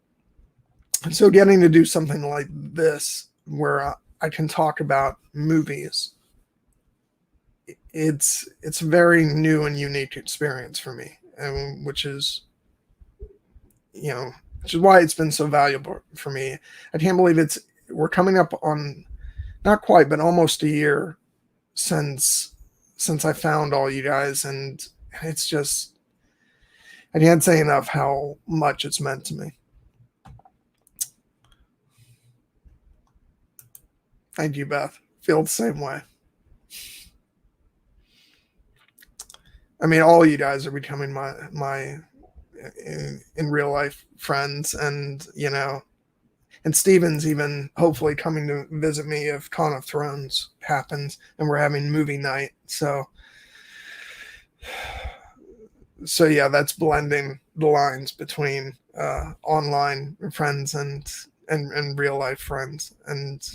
And so getting to do something like this where I can talk about movies, it's a very new and unique experience for me, and which is why it's been so valuable for me. I can't believe we're coming up on not quite, but almost a year since I found all you guys, and it's just I can't say enough how much it's meant to me. Thank you, Beth. Feel the same way. I mean, all you guys are becoming my in real life friends, and Steven's even hopefully coming to visit me if Con of Thrones happens and we're having movie night. So yeah, that's blending the lines between online friends and real life friends, and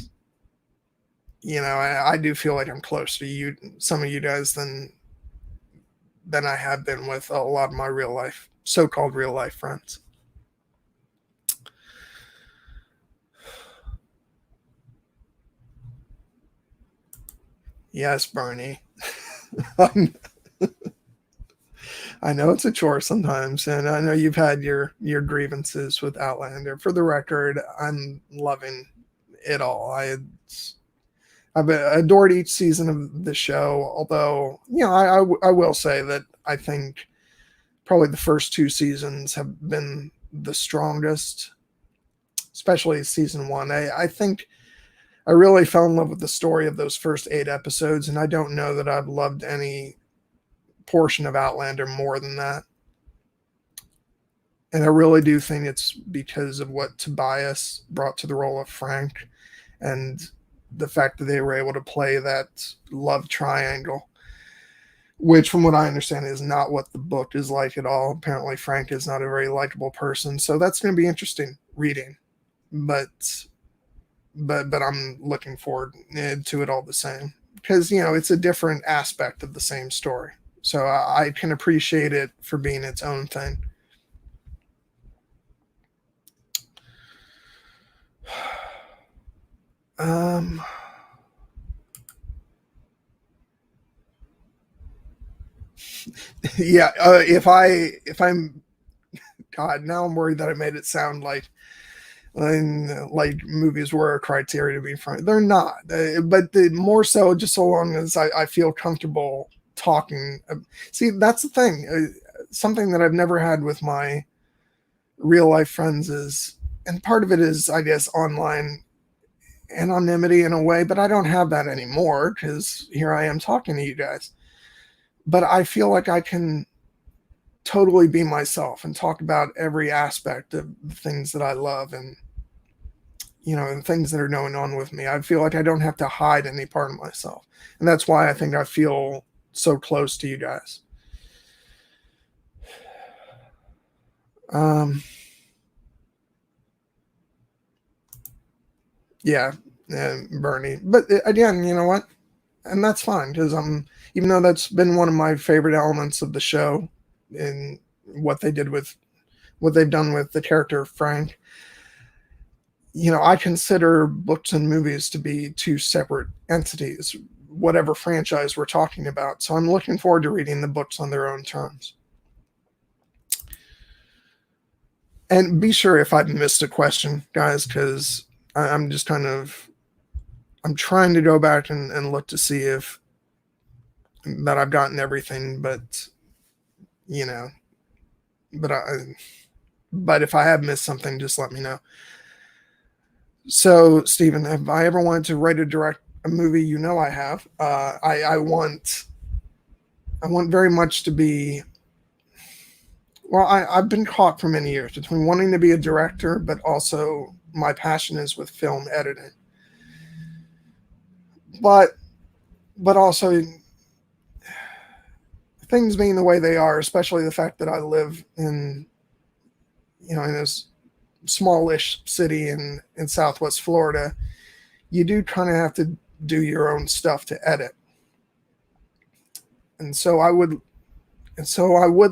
I do feel like I'm closer to you, some of you guys, than I have been with a lot of my real life, so-called real life friends. Yes, Bernie. I know it's a chore sometimes, and I know you've had your grievances with Outlander. For the record, I'm loving it all. I've adored each season of the show, although I will say that I think probably the first two seasons have been the strongest, especially season one. I think I really fell in love with the story of those first 8 episodes, and I don't know that I've loved any portion of Outlander more than that. And I really do think it's because of what Tobias brought to the role of Frank, and the fact that they were able to play that love triangle which from what I understand is not what the book is like at all. Apparently Frank is not a very likable person, so that's going to be interesting reading. But but I'm looking forward to it all the same, because it's a different aspect of the same story. So I can appreciate it for being its own thing. Um, yeah. If I'm God, now I'm worried that I made it sound like movies were a criteria to be friends. They're not, but more so just so long as I feel comfortable talking. See, that's the thing. Something that I've never had with my real life friends is, and part of it is, I guess, online anonymity in a way, but I don't have that anymore because here I am talking to you guys. But I feel like I can totally be myself and talk about every aspect of the things that I love, and things that are going on with me. I feel like I don't have to hide any part of myself. And that's why I think I feel so close to you guys. Um, yeah, Bernie. But again, you know what? And that's fine because even though that's been one of my favorite elements of the show, in what they did with what they've done with the character Frank, I consider books and movies to be two separate entities, whatever franchise we're talking about. So I'm looking forward to reading the books on their own terms. And be sure if I've missed a question, guys, because I'm just I'm trying to go back and look to see if that I've gotten everything, but you know, but but if I have missed something, just let me know. So, Stephen, have I ever wanted to write or direct a movie? I have. I want very much to be. Well, I've been caught for many years between wanting to be a director, but also my passion is with film editing. But also things being the way they are, especially the fact that I live in this smallish city in Southwest Florida, you do kind of have to do your own stuff to edit. And so I would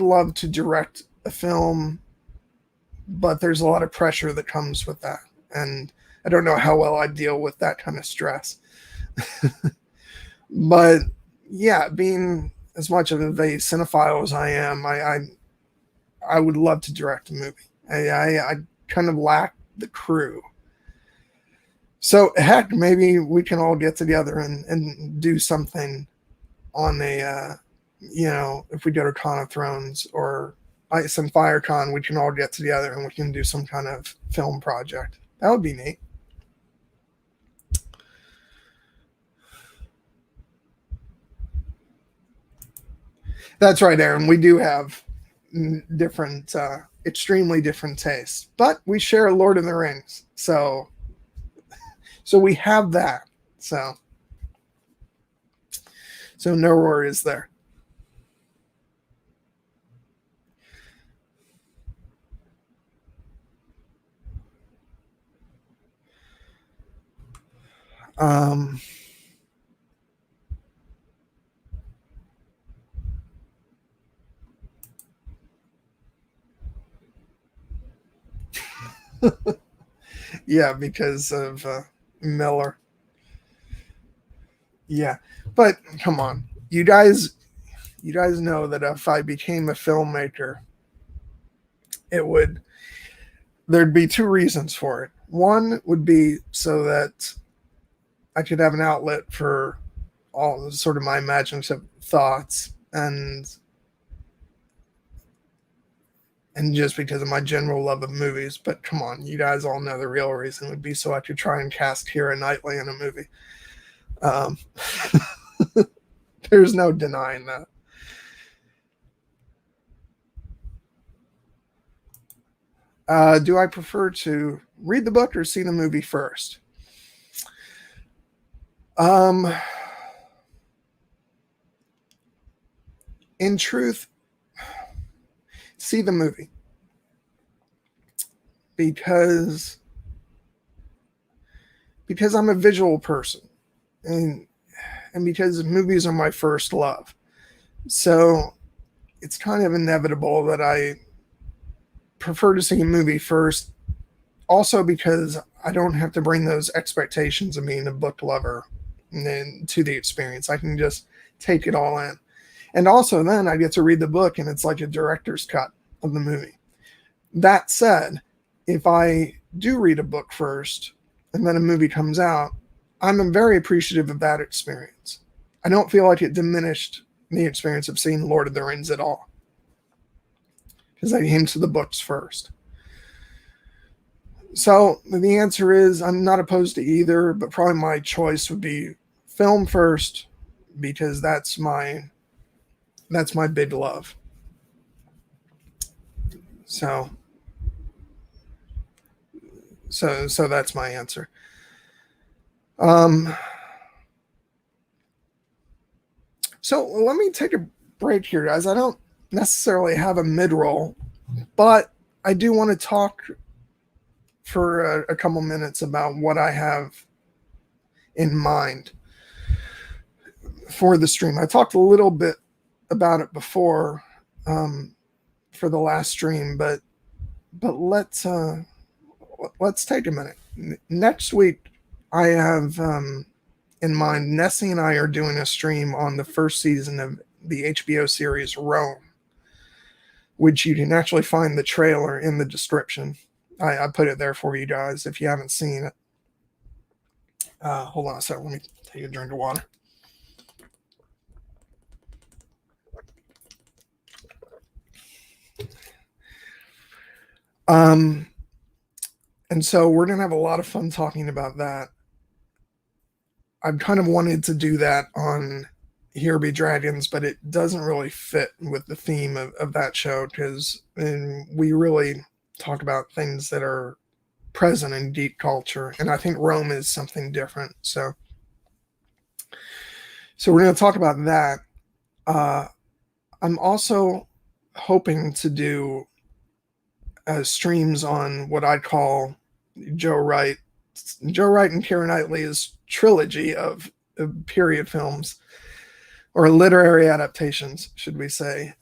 love to direct a film, but there's a lot of pressure that comes with that. And I don't know how well I deal with that kind of stress. But yeah, being as much of a cinephile as I am, I would love to direct a movie. I kind of lack the crew. So heck, maybe we can all get together and do something on if we go to Con of Thrones or Ice and Fire Con, we can all get together and we can do some kind of film project. That would be neat. That's right, Aaron. We do have different, extremely different tastes, but we share Lord of the Rings, so we have that. So no worries there. Um, yeah, because of Miller. Yeah, but come on, you guys know that if I became a filmmaker, it would there'd be two reasons for it. One would be so that I could have an outlet for all sort of my imaginative thoughts, and just because of my general love of movies. But come on, you guys all know the real reason would be so I could try and cast Keira Knightley in a movie. Um, there's no denying that. Do I prefer to read the book or see the movie first? Um, in truth, see the movie, because I'm a visual person, and because movies are my first love. So it's kind of inevitable that I prefer to see a movie first. Also, because I don't have to bring those expectations of being a book lover and then to the experience. I can just take it all in. And also, then I get to read the book, and it's like a director's cut of the movie. That said, if I do read a book first and then a movie comes out, I'm very appreciative of that experience. I don't feel like it diminished the experience of seeing Lord of the Rings at all, because I came to the books first. So the answer is I'm not opposed to either, but probably my choice would be film first, because that's my big love. So that's my answer. So let me take a break here, guys. I don't necessarily have a mid roll, but I do want to talk for a couple minutes about what I have in mind for the stream. I talked a little bit about it before for the last stream, but let's take a minute. Next week, I have in mind, Nessie and I are doing a stream on the first season of the HBO series Rome, which you can actually find the trailer in the description. I put it there for you guys if you haven't seen it. Hold on a second. Let me take a drink of water. And so we're going to have a lot of fun talking about that. I've kind of wanted to do that on Here Be Dragons, but it doesn't really fit with the theme of that show, because we really talk about things that are present in geek culture, and I think Rome is something different. So we're going to talk about that. I'm also hoping to do streams on what I call Joe Wright and Keira Knightley's trilogy of period films, or literary adaptations, should we say,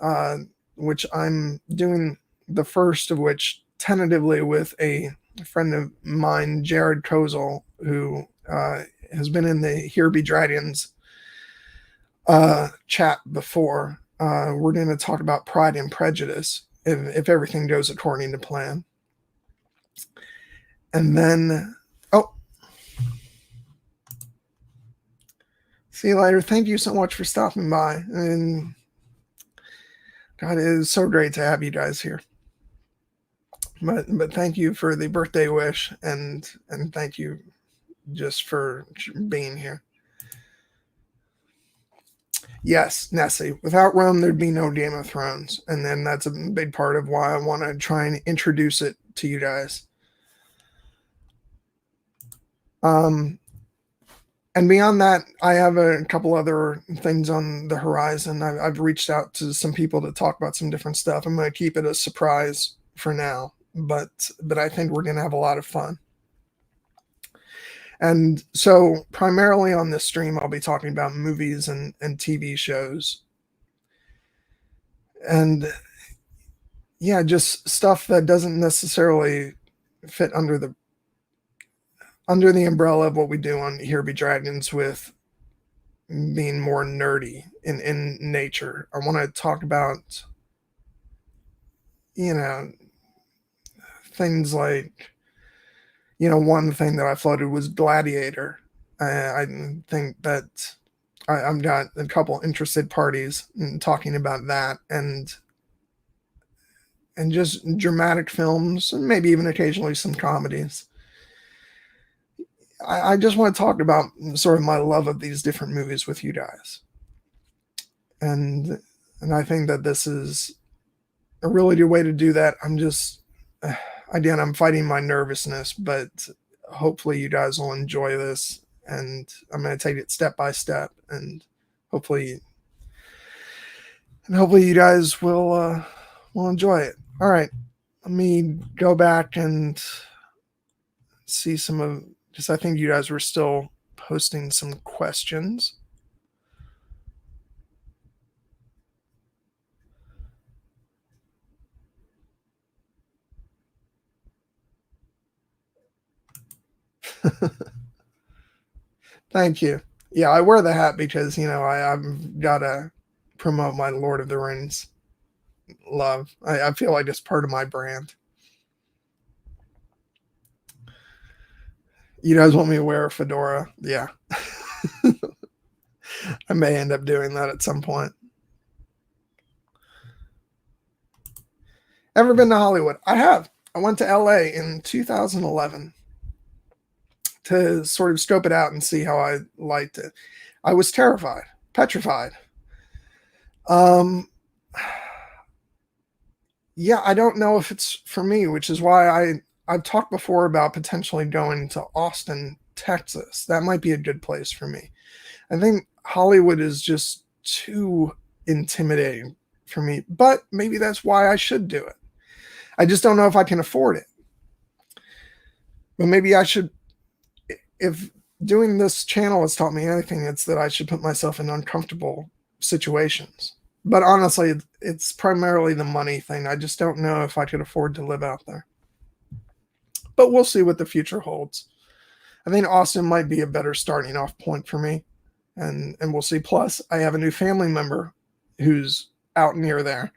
which I'm doing the first of which tentatively with a friend of mine, Jared Kozel, who has been in the Here Be Dragons chat before. We're going to talk about Pride and Prejudice if everything goes according to plan. And then, see you later. Thank you so much for stopping by. And God, it is so great to have you guys here. But thank you for the birthday wish, and thank you just for being here. Yes, Nessie. Without Rome, there'd be no Game of Thrones, and then that's a big part of why I want to try and introduce it to you guys. And beyond that, I have a couple other things on the horizon. I've reached out to some people to talk about some different stuff. I'm going to keep it a surprise for now, but I think we're going to have a lot of fun. And so primarily on this stream, I'll be talking about movies and TV shows. And yeah, just stuff that doesn't necessarily fit under the umbrella of what we do on Here Be Dragons, with being more nerdy in nature. I want to talk about, things like, one thing that I floated was Gladiator. I think that I've got a couple interested parties in talking about that, and just dramatic films, and maybe even occasionally some comedies. I just want to talk about sort of my love of these different movies with you guys. And I think that this is a really good way to do that. I'm just, again, I'm fighting my nervousness, but hopefully you guys will enjoy this, and I'm going to take it step by step, and hopefully And hopefully you guys will enjoy it. All right, let me go back and see some of, because I think you guys were still posting some questions. Thank you. Yeah, I wear the hat because I've got to promote my Lord of the Rings love. I feel like it's part of my brand. You guys want me to wear a fedora? Yeah, I may end up doing that at some point. Ever been to Hollywood? I have. I went to LA in 2011 to sort of scope it out and see how I liked it. I was terrified, petrified. Um, yeah, I don't know if it's for me, which is why I've talked before about potentially going to Austin, Texas. That might be a good place for me. I think Hollywood is just too intimidating for me, but maybe that's why I should do it. I just don't know if I can afford it. But maybe I should, if doing this channel has taught me anything, it's that I should put myself in uncomfortable situations. But honestly, it's primarily the money thing. I just don't know if I could afford to live out there. But we'll see what the future holds. I think Austin might be a better starting off point for me. And we'll see. Plus, I have a new family member who's out near there.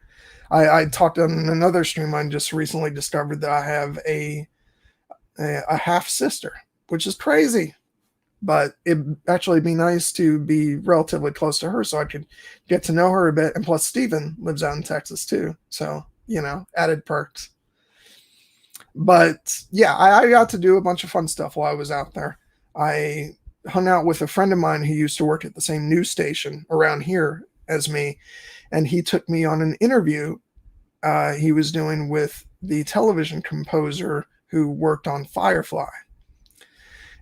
I talked on another stream. I just recently discovered that I have a half sister, which is crazy. But it'd actually be nice to be relatively close to her so I could get to know her a bit. And plus, Steven lives out in Texas too. So, added perks. But yeah, I got to do a bunch of fun stuff while I was out there. I hung out with a friend of mine who used to work at the same news station around here as me, and he took me on an interview he was doing with the television composer who worked on Firefly.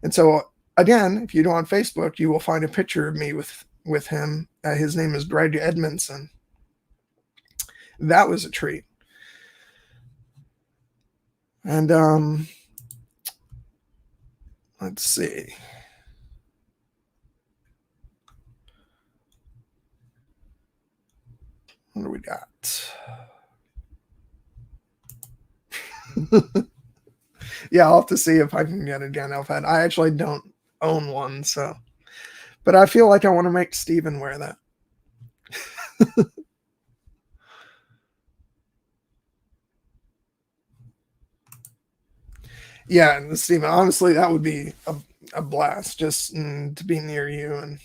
And so, again, if you go on Facebook, you will find a picture of me with him. His name is Greg Edmondson. That was a treat. And let's see. What do we got? Yeah, I'll have to see if I can get a Gandalf hat. I actually don't own one, so. But I feel like I want to make Steven wear that. Yeah, and Steven, honestly, that would be a blast just to be near you.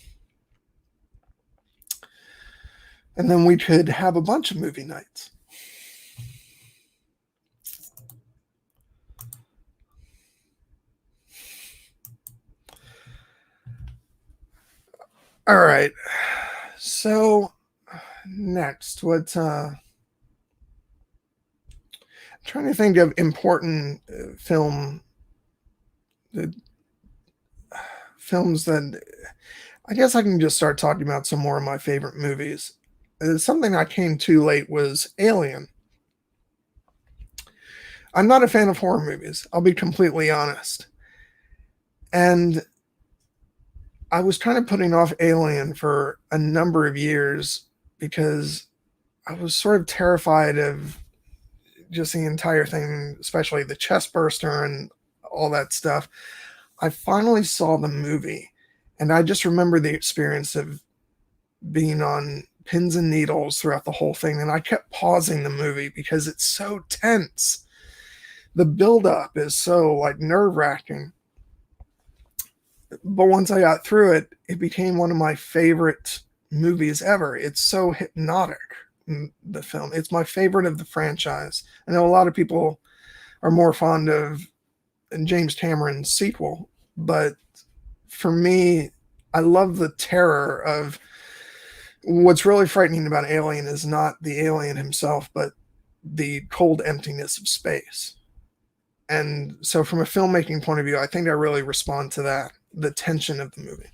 And then we could have a bunch of movie nights. All right. So next, what I'm trying to think of important films that I guess I can just start talking about some more of my favorite movies. Something I came to late was Alien. I'm not a fan of horror movies, I'll be completely honest. And I was kind of putting off Alien for a number of years because I was sort of terrified of just the entire thing, especially the chest burster and all that stuff. I finally saw the movie, and I just remember the experience of being on pins and needles throughout the whole thing. And I kept pausing the movie because it's so tense. The buildup is so like nerve wracking. But once I got through it, it became one of my favorite movies ever. It's so hypnotic, the film. It's my favorite of the franchise. I know a lot of people are more fond of James Cameron's sequel, but for me, I love the terror of what's really frightening about Alien is not the alien himself, but the cold emptiness of space. And so, from a filmmaking point of view, I think I really respond to that, the tension of the movie.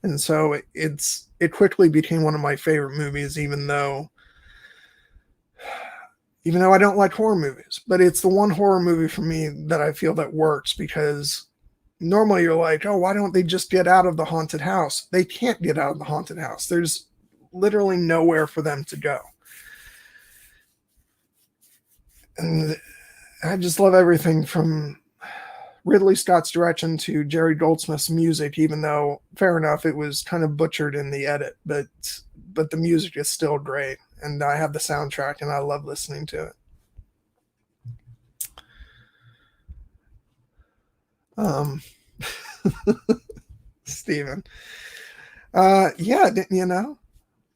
And so it quickly became one of my favorite movies, even though I don't like horror movies. But it's the one horror movie for me that I feel that works, because normally you're like, oh, why don't they just get out of the haunted house? They can't get out of the haunted house. There's literally nowhere for them to go. And I just love everything from Ridley Scott's direction to Jerry Goldsmith's music, even though, fair enough, it was kind of butchered in the edit, but the music is still great. And I have the soundtrack and I love listening to it. Steven. Yeah, you know,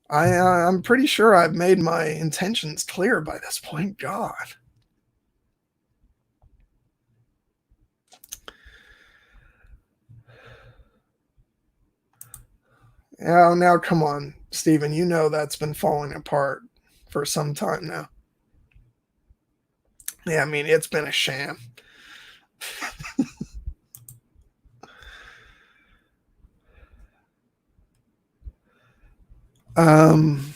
I'm pretty sure I've made my intentions clear by this point. God. Oh, now come on, Steven. You know that's been falling apart for some time now. Yeah, I mean, it's been a sham. Um,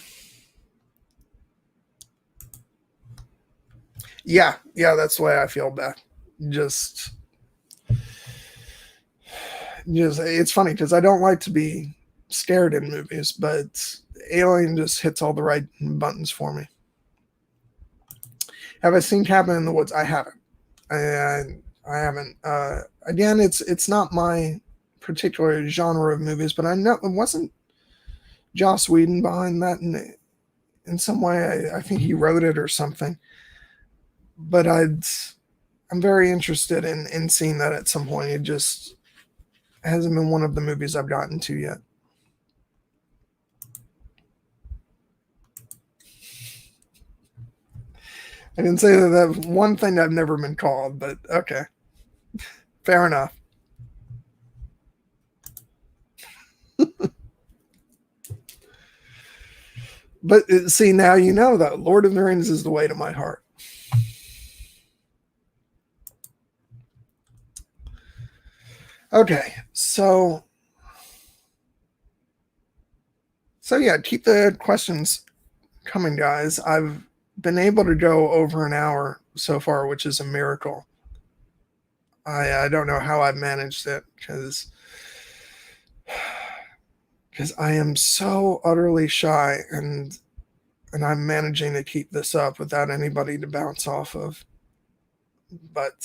yeah, that's the way I feel, Beth. Just, it's funny because I don't like to be scared in movies, but Alien just hits all the right buttons for me. Have I seen Cabin in the Woods? I haven't. I haven't. Again, it's not my particular genre of movies, but I know it wasn't Joss Whedon behind that in some way. I think he wrote it or something. But I'm very interested in seeing that at some point. It just hasn't been one of the movies I've gotten to yet. I didn't say that one thing I've never been called, but okay. Fair enough. But see, now you know that Lord of the Rings is the way to my heart. Okay, so yeah, keep the questions coming, guys. I've been able to go over an hour so far, which is a miracle. I don't know how I've managed it, because I am so utterly shy, and I'm managing to keep this up without anybody to bounce off of. But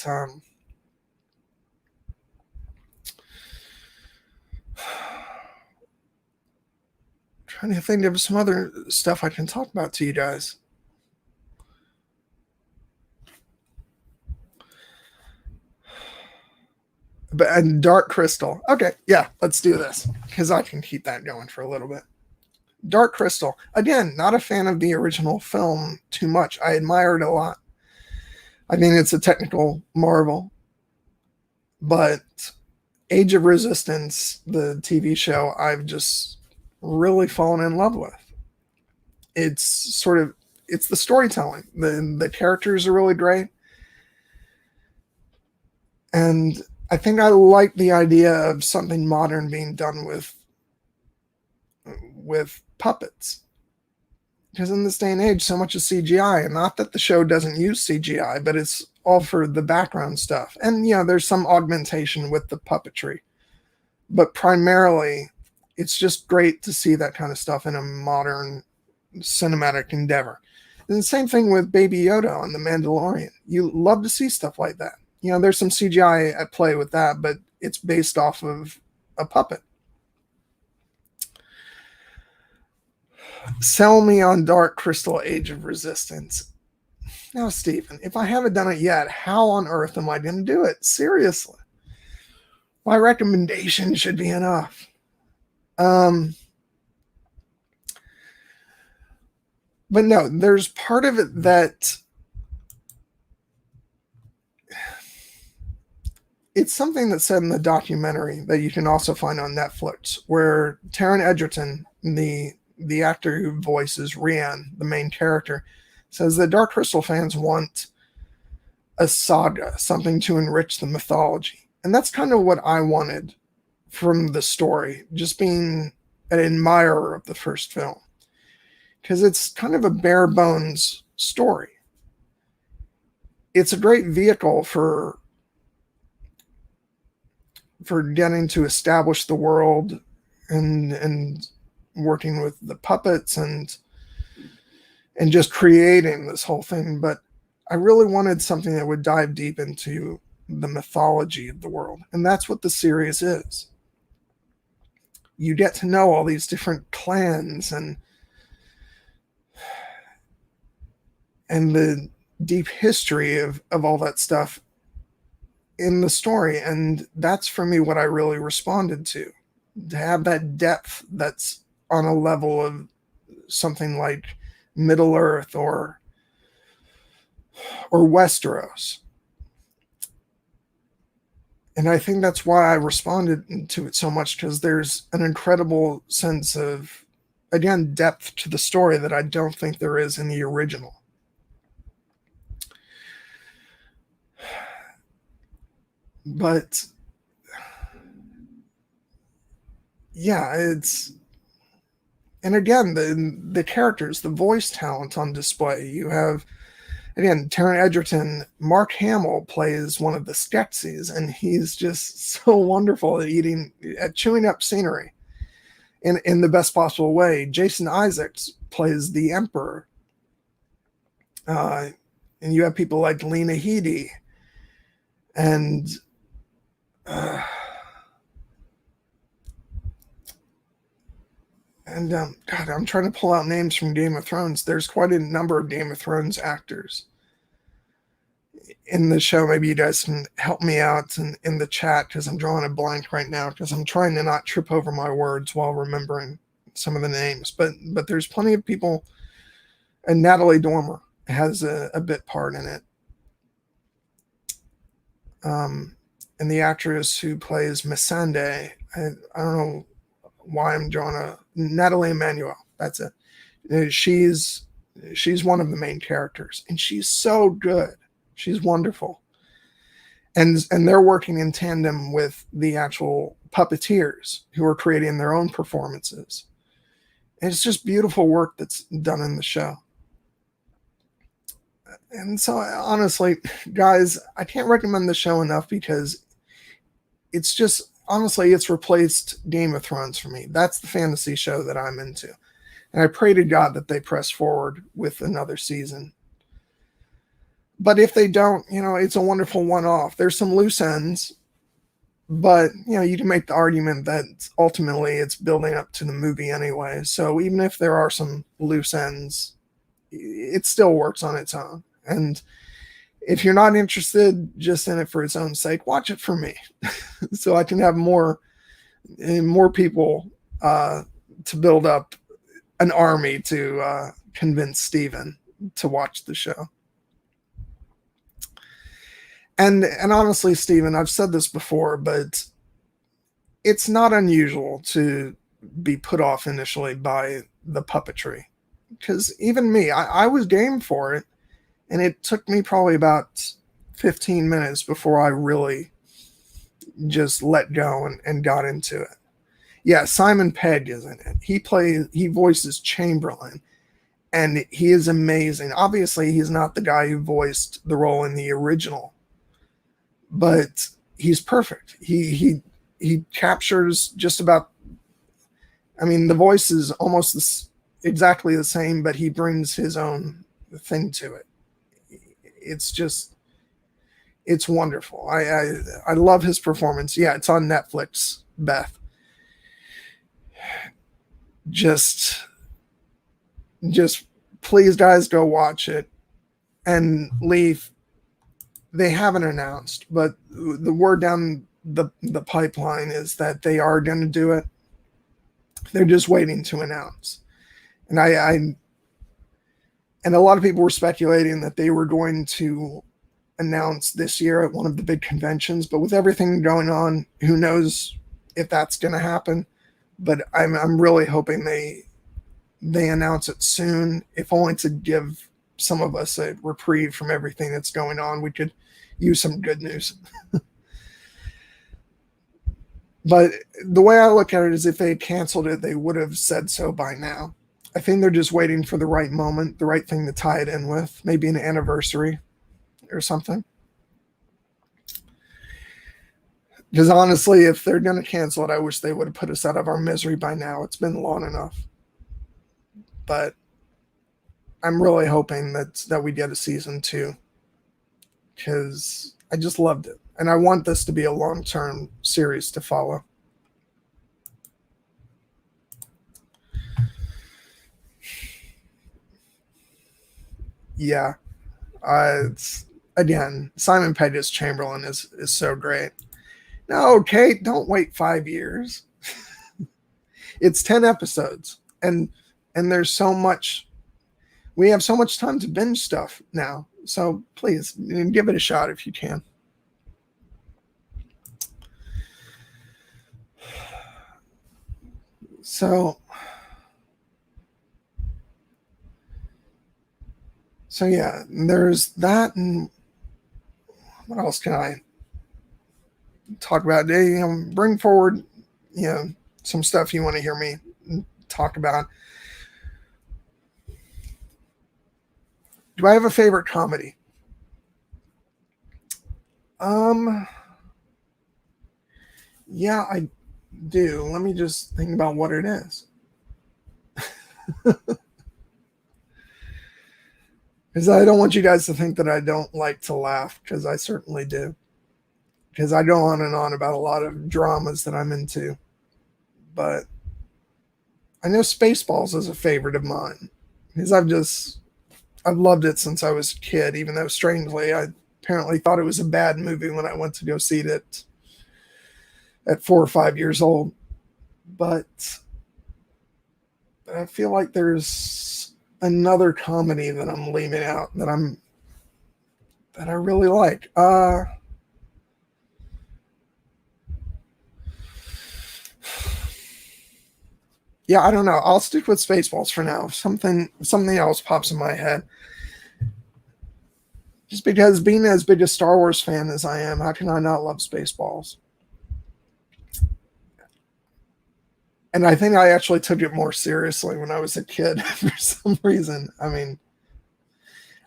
trying to think of some other stuff I can talk about to you guys. And Dark Crystal. Okay, yeah, let's do this, because I can keep that going for a little bit. Dark Crystal. Again, not a fan of the original film too much. I admire it a lot. I mean, it's a technical marvel. But Age of Resistance, the TV show, I've just really fallen in love with. It's the storytelling. The characters are really great. And I think I like the idea of something modern being done with puppets. Because in this day and age, so much is CGI, and not that the show doesn't use CGI, but it's all for the background stuff. And there's some augmentation with the puppetry. But primarily, it's just great to see that kind of stuff in a modern cinematic endeavor. And the same thing with Baby Yoda on The Mandalorian. You love to see stuff like that. There's some CGI at play with that, but it's based off of a puppet. Sell me on Dark Crystal Age of Resistance. Now, Stephen, if I haven't done it yet, how on earth am I going to do it? Seriously. My recommendation should be enough. But no, there's part of it that it's something that's said in the documentary that you can also find on Netflix, where Taron Egerton, the actor who voices Rian, the main character, says that Dark Crystal fans want a saga, something to enrich the mythology. And that's kind of what I wanted from the story, just being an admirer of the first film, because it's kind of a bare bones story. It's a great vehicle for getting to establish the world and working with the puppets and just creating this whole thing. But I really wanted something that would dive deep into the mythology of the world, and that's what the series is. You get to know all these different clans and the deep history of all that stuff in the story. And that's for me what I really responded to have that depth that's on a level of something like Middle Earth or Westeros. And I think that's why I responded to it so much, because there's an incredible sense of, again, depth to the story that I don't think there is in the original. But yeah, and again, the characters, the voice talent on display. You have, again, Taron Egerton. Mark Hamill plays one of the Skeksis, and he's just so wonderful at chewing up scenery in the best possible way. Jason Isaacs plays the Emperor. And you have people like Lena Headey and God, I'm trying to pull out names from Game of Thrones. There's quite a number of Game of Thrones actors in the show. Maybe you guys can help me out in the chat, because I'm drawing a blank right now, because I'm trying to not trip over my words while remembering some of the names. But there's plenty of people, and Natalie Dormer has a bit part in it. And the actress who plays Missandei, I don't know why I'm drawing Natalie Emmanuel. That's it. She's one of the main characters, and she's so good. She's wonderful. And they're working in tandem with the actual puppeteers who are creating their own performances. And it's just beautiful work that's done in the show. And so, honestly, guys, I can't recommend the show enough, because it's just, honestly, it's replaced Game of Thrones for me. That's the fantasy show that I'm into. And I pray to God that they press forward with another season. But if they don't, it's a wonderful one-off. There's some loose ends, but, you can make the argument that ultimately it's building up to the movie anyway. So even if there are some loose ends, it still works on its own. And if you're not interested just in it for its own sake, watch it for me, so I can have more people to build up an army to convince Steven to watch the show. And honestly, Steven, I've said this before, but it's not unusual to be put off initially by the puppetry, because even me, I was game for it. And it took me probably about 15 minutes before I really just let go and got into it. Yeah, Simon Pegg is in it. He voices Chamberlain, and he is amazing. Obviously, he's not the guy who voiced the role in the original, but he's perfect. He captures just about, the voice is almost exactly the same, but he brings his own thing to it. It's wonderful. I love his performance. Yeah, it's on Netflix, Beth. Just please, guys, go watch it. And Leaf, they haven't announced, but the word down the pipeline is that they are going to do it. They're just waiting to announce. And and a lot of people were speculating that they were going to announce this year at one of the big conventions, but with everything going on, who knows if that's going to happen. But I'm really hoping they announce it soon, if only to give some of us a reprieve from everything that's going on. We could use some good news. But the way I look at it is if they had canceled it, they would have said so by now. I think they're just waiting for the right moment, the right thing to tie it in with, maybe an anniversary or something. Because honestly, if they're going to cancel it, I wish they would have put us out of our misery by now. It's been long enough. But I'm really hoping that we get a season 2 because I just loved it. And I want this to be a long-term series to follow. Yeah. It's again, Simon Pegg's Chamberlain is so great. No, Kate, don't wait 5 years. It's 10 episodes. And there's so much, we have so much time to binge stuff now. So please give it a shot if you can. So yeah, there's that, and what else can I talk about? Bring forward, some stuff you want to hear me talk about. Do I have a favorite comedy? Yeah, I do. Let me just think about what it is. Because I don't want you guys to think that I don't like to laugh, because I certainly do. Because I go on and on about a lot of dramas that I'm into. But I know Spaceballs is a favorite of mine. Because I've loved it since I was a kid, even though strangely I apparently thought it was a bad movie when I went to go see it at 4 or 5 years old. But I feel like there's another comedy that I'm leaving out that I really like. Yeah, I don't know. I'll stick with Spaceballs for now. Something else pops in my head. Just because being as big a Star Wars fan as I am, how can I not love Spaceballs? And I think I actually took it more seriously when I was a kid for some reason. I mean,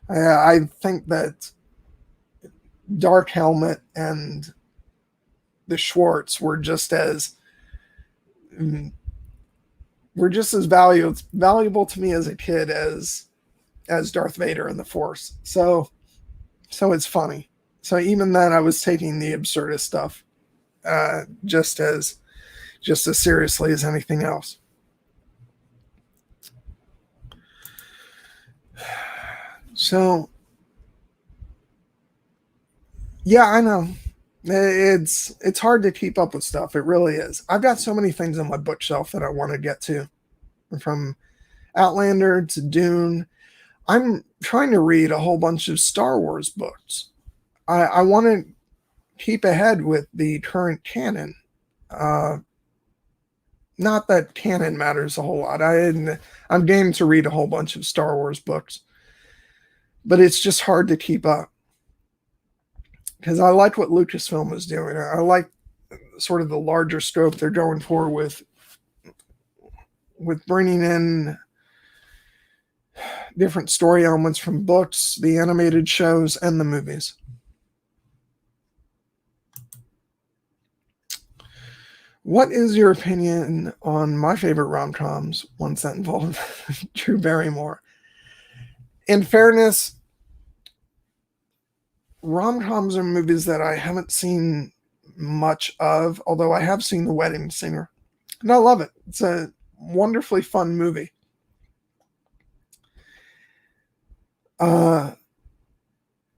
I think that Dark Helmet and the Schwartz were just as valuable to me as a kid as Darth Vader and the Force. So it's funny. So even then, I was taking the absurdist stuff just as seriously as anything else. So yeah, I know. It's hard to keep up with stuff. It really is. I've got so many things on my bookshelf that I want to get to, from Outlander to Dune. I'm trying to read a whole bunch of Star Wars books. I want to keep ahead with the current canon. Uh, Not that canon matters a whole lot. I'm game to read a whole bunch of Star Wars books, but it's just hard to keep up because I like what Lucasfilm is doing. I like sort of the larger scope they're going for with bringing in different story elements from books, the animated shows, and the movies. What is your opinion on my favorite rom-coms, ones that involve Drew Barrymore? In fairness, rom-coms are movies that I haven't seen much of, although I have seen The Wedding Singer. And I love it. It's a wonderfully fun movie. I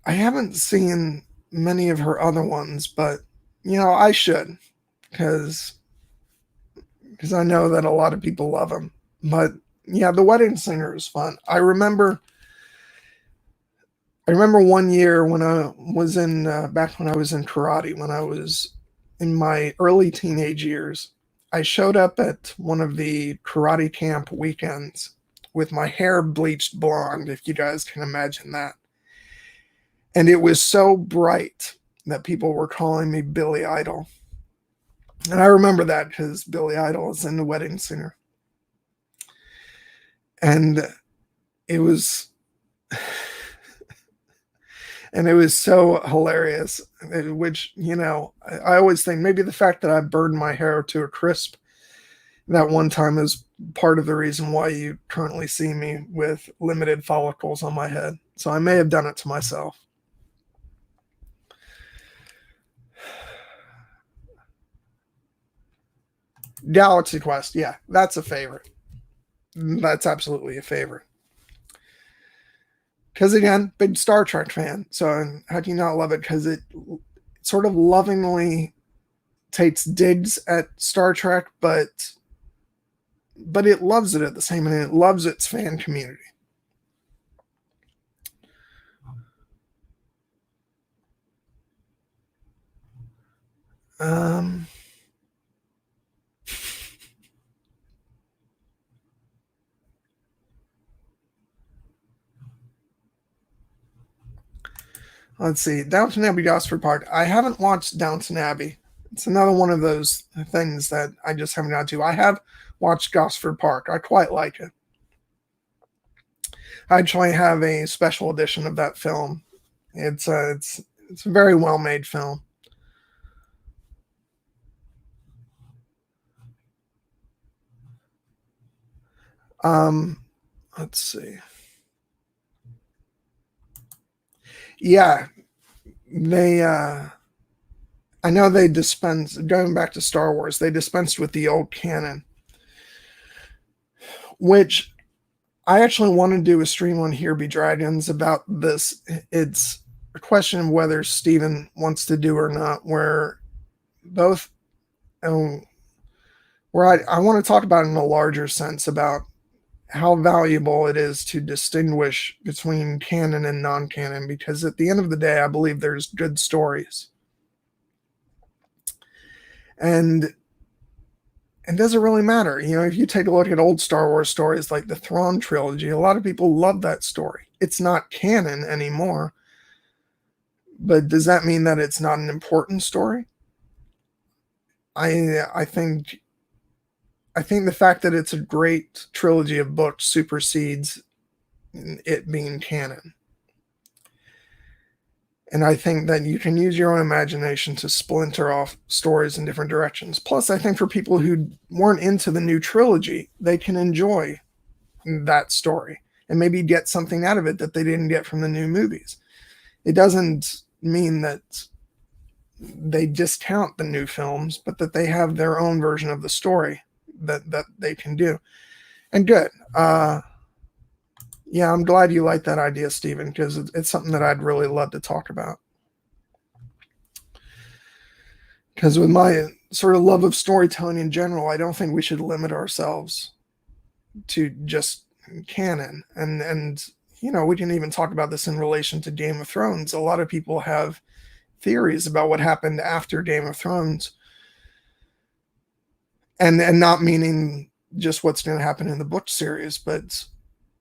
haven't seen many of her other ones, but I should, because I know that a lot of people love them. But yeah, The Wedding Singer is fun. I remember one year when I was in back when I was in karate, when I was in my early teenage years. I showed up at one of the karate camp weekends with my hair bleached blonde, if you guys can imagine that. And it was so bright that people were calling me Billy Idol. And I remember that because Billy Idol is in The Wedding Singer. And it was and it was so hilarious, which, I always think maybe the fact that I burned my hair to a crisp that one time is part of the reason why you currently see me with limited follicles on my head. So I may have done it to myself. Galaxy Quest, yeah, that's a favorite. That's absolutely a favorite. Because again, big Star Trek fan. So how do you not love it? Because it sort of lovingly takes digs at Star Trek, but it loves it at the same time, and it loves its fan community. Um, let's see, Downton Abbey, Gosford Park. I haven't watched Downton Abbey. It's another one of those things that I just haven't got to. I have watched Gosford Park. I quite like it. I actually have a special edition of that film. It's a very well made film. Um, let's see. Yeah, they I know they dispensed going back to Star Wars, they dispensed with the old canon, which I actually want to do a stream on Here Be Dragons about this. It's a question of whether Steven wants to do or not, where both um, where I want to talk about it in a larger sense about how valuable it is to distinguish between canon and non-canon, because at the end of the day I believe there's good stories. And it doesn't really matter. If you take a look at old Star Wars stories like the Thrawn trilogy, a lot of people love that story. It's not canon anymore, but does that mean that it's not an important story? I think the fact that it's a great trilogy of books supersedes it being canon. And I think that you can use your own imagination to splinter off stories in different directions. Plus, I think for people who weren't into the new trilogy, they can enjoy that story and maybe get something out of it that they didn't get from the new movies. It doesn't mean that they discount the new films, but that they have their own version of the story that they can do. And good. Yeah, I'm glad you like that idea, Stephen, because it's something that I'd really love to talk about. Because with my sort of love of storytelling in general, I don't think we should limit ourselves to just canon. And we can even talk about this in relation to Game of Thrones. A lot of people have theories about what happened after Game of Thrones, and not meaning just what's going to happen in the book series, but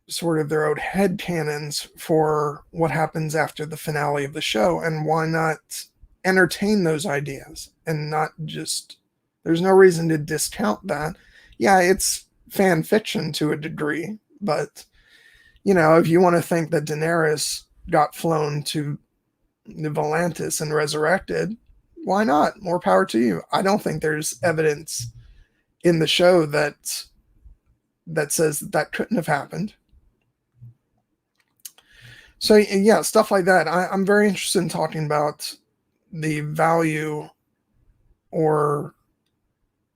sort of their own head canons for what happens after the finale of the show. And why not entertain those ideas and not just, there's no reason to discount that. Yeah, it's fan fiction to a degree, but if you want to think that Daenerys got flown to the Volantis and resurrected, why not? More power to you. I don't think there's evidence in the show that says that couldn't have happened. So yeah, stuff like that. I'm very interested in talking about the value or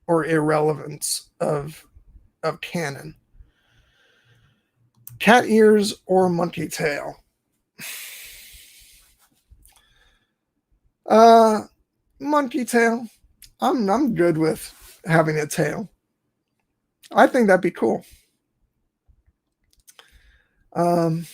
irrelevance of canon. Cat ears or monkey tail? Uh, Monkey tail. I'm good with having a tail. I think that'd be cool. Um,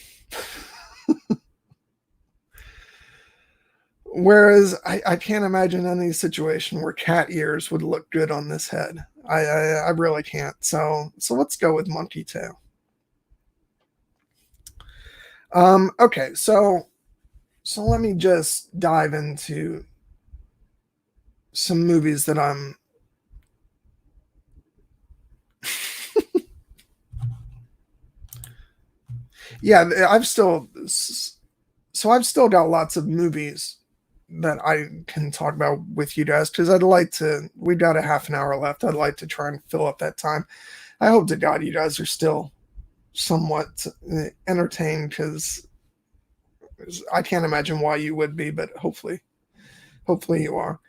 Whereas I can't imagine any situation where cat ears would look good on this head. I really can't. So let's go with monkey tail. Okay, so let me just dive into some movies that I'm Yeah, I've still got lots of movies that I can talk about with you guys because I'd like to. We've got a half an hour left. I'd like to try and fill up that time. I hope to God you guys are still somewhat entertained because I can't imagine why you would be, but hopefully you are.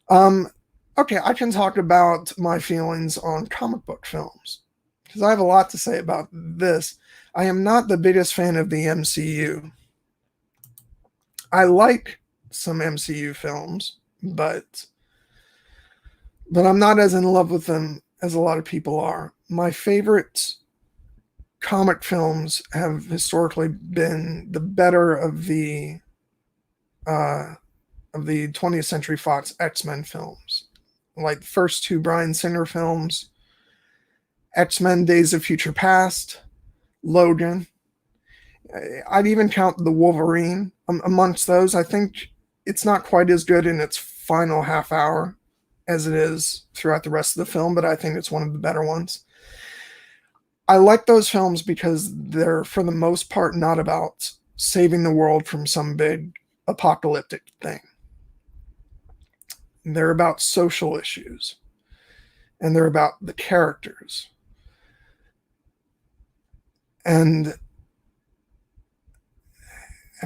Um, okay, I can talk about my feelings on comic book films because I have a lot to say about this. I am not the biggest fan of the MCU. I like some MCU films, but I'm not as in love with them as a lot of people are. My favorite comic films have historically been the better uh, of the 20th Century Fox X-Men films, like the first two Bryan Singer films, X-Men: Days of Future Past, Logan. I'd even count the Wolverine amongst those. I think it's not quite as good in its final half hour as it is throughout the rest of the film, but I think it's one of the better ones. I like those films because they're, for the most part, not about saving the world from some big apocalyptic thing. They're about social issues and they're about the characters. And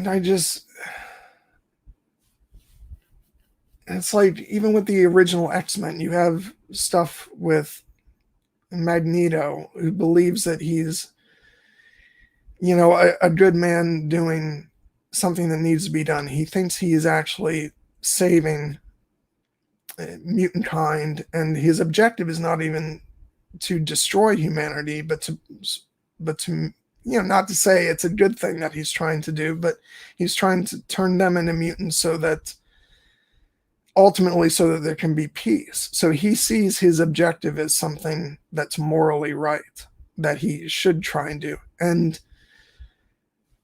I just, it's like, even with the original X-Men, you have stuff with Magneto who believes that he's, a good man doing something that needs to be done. He thinks he is actually saving mutant kind, and his objective is not even to destroy humanity, but to not to say it's a good thing that he's trying to do, but he's trying to turn them into mutants so that there can be peace. So he sees his objective as something that's morally right, that he should try and do. And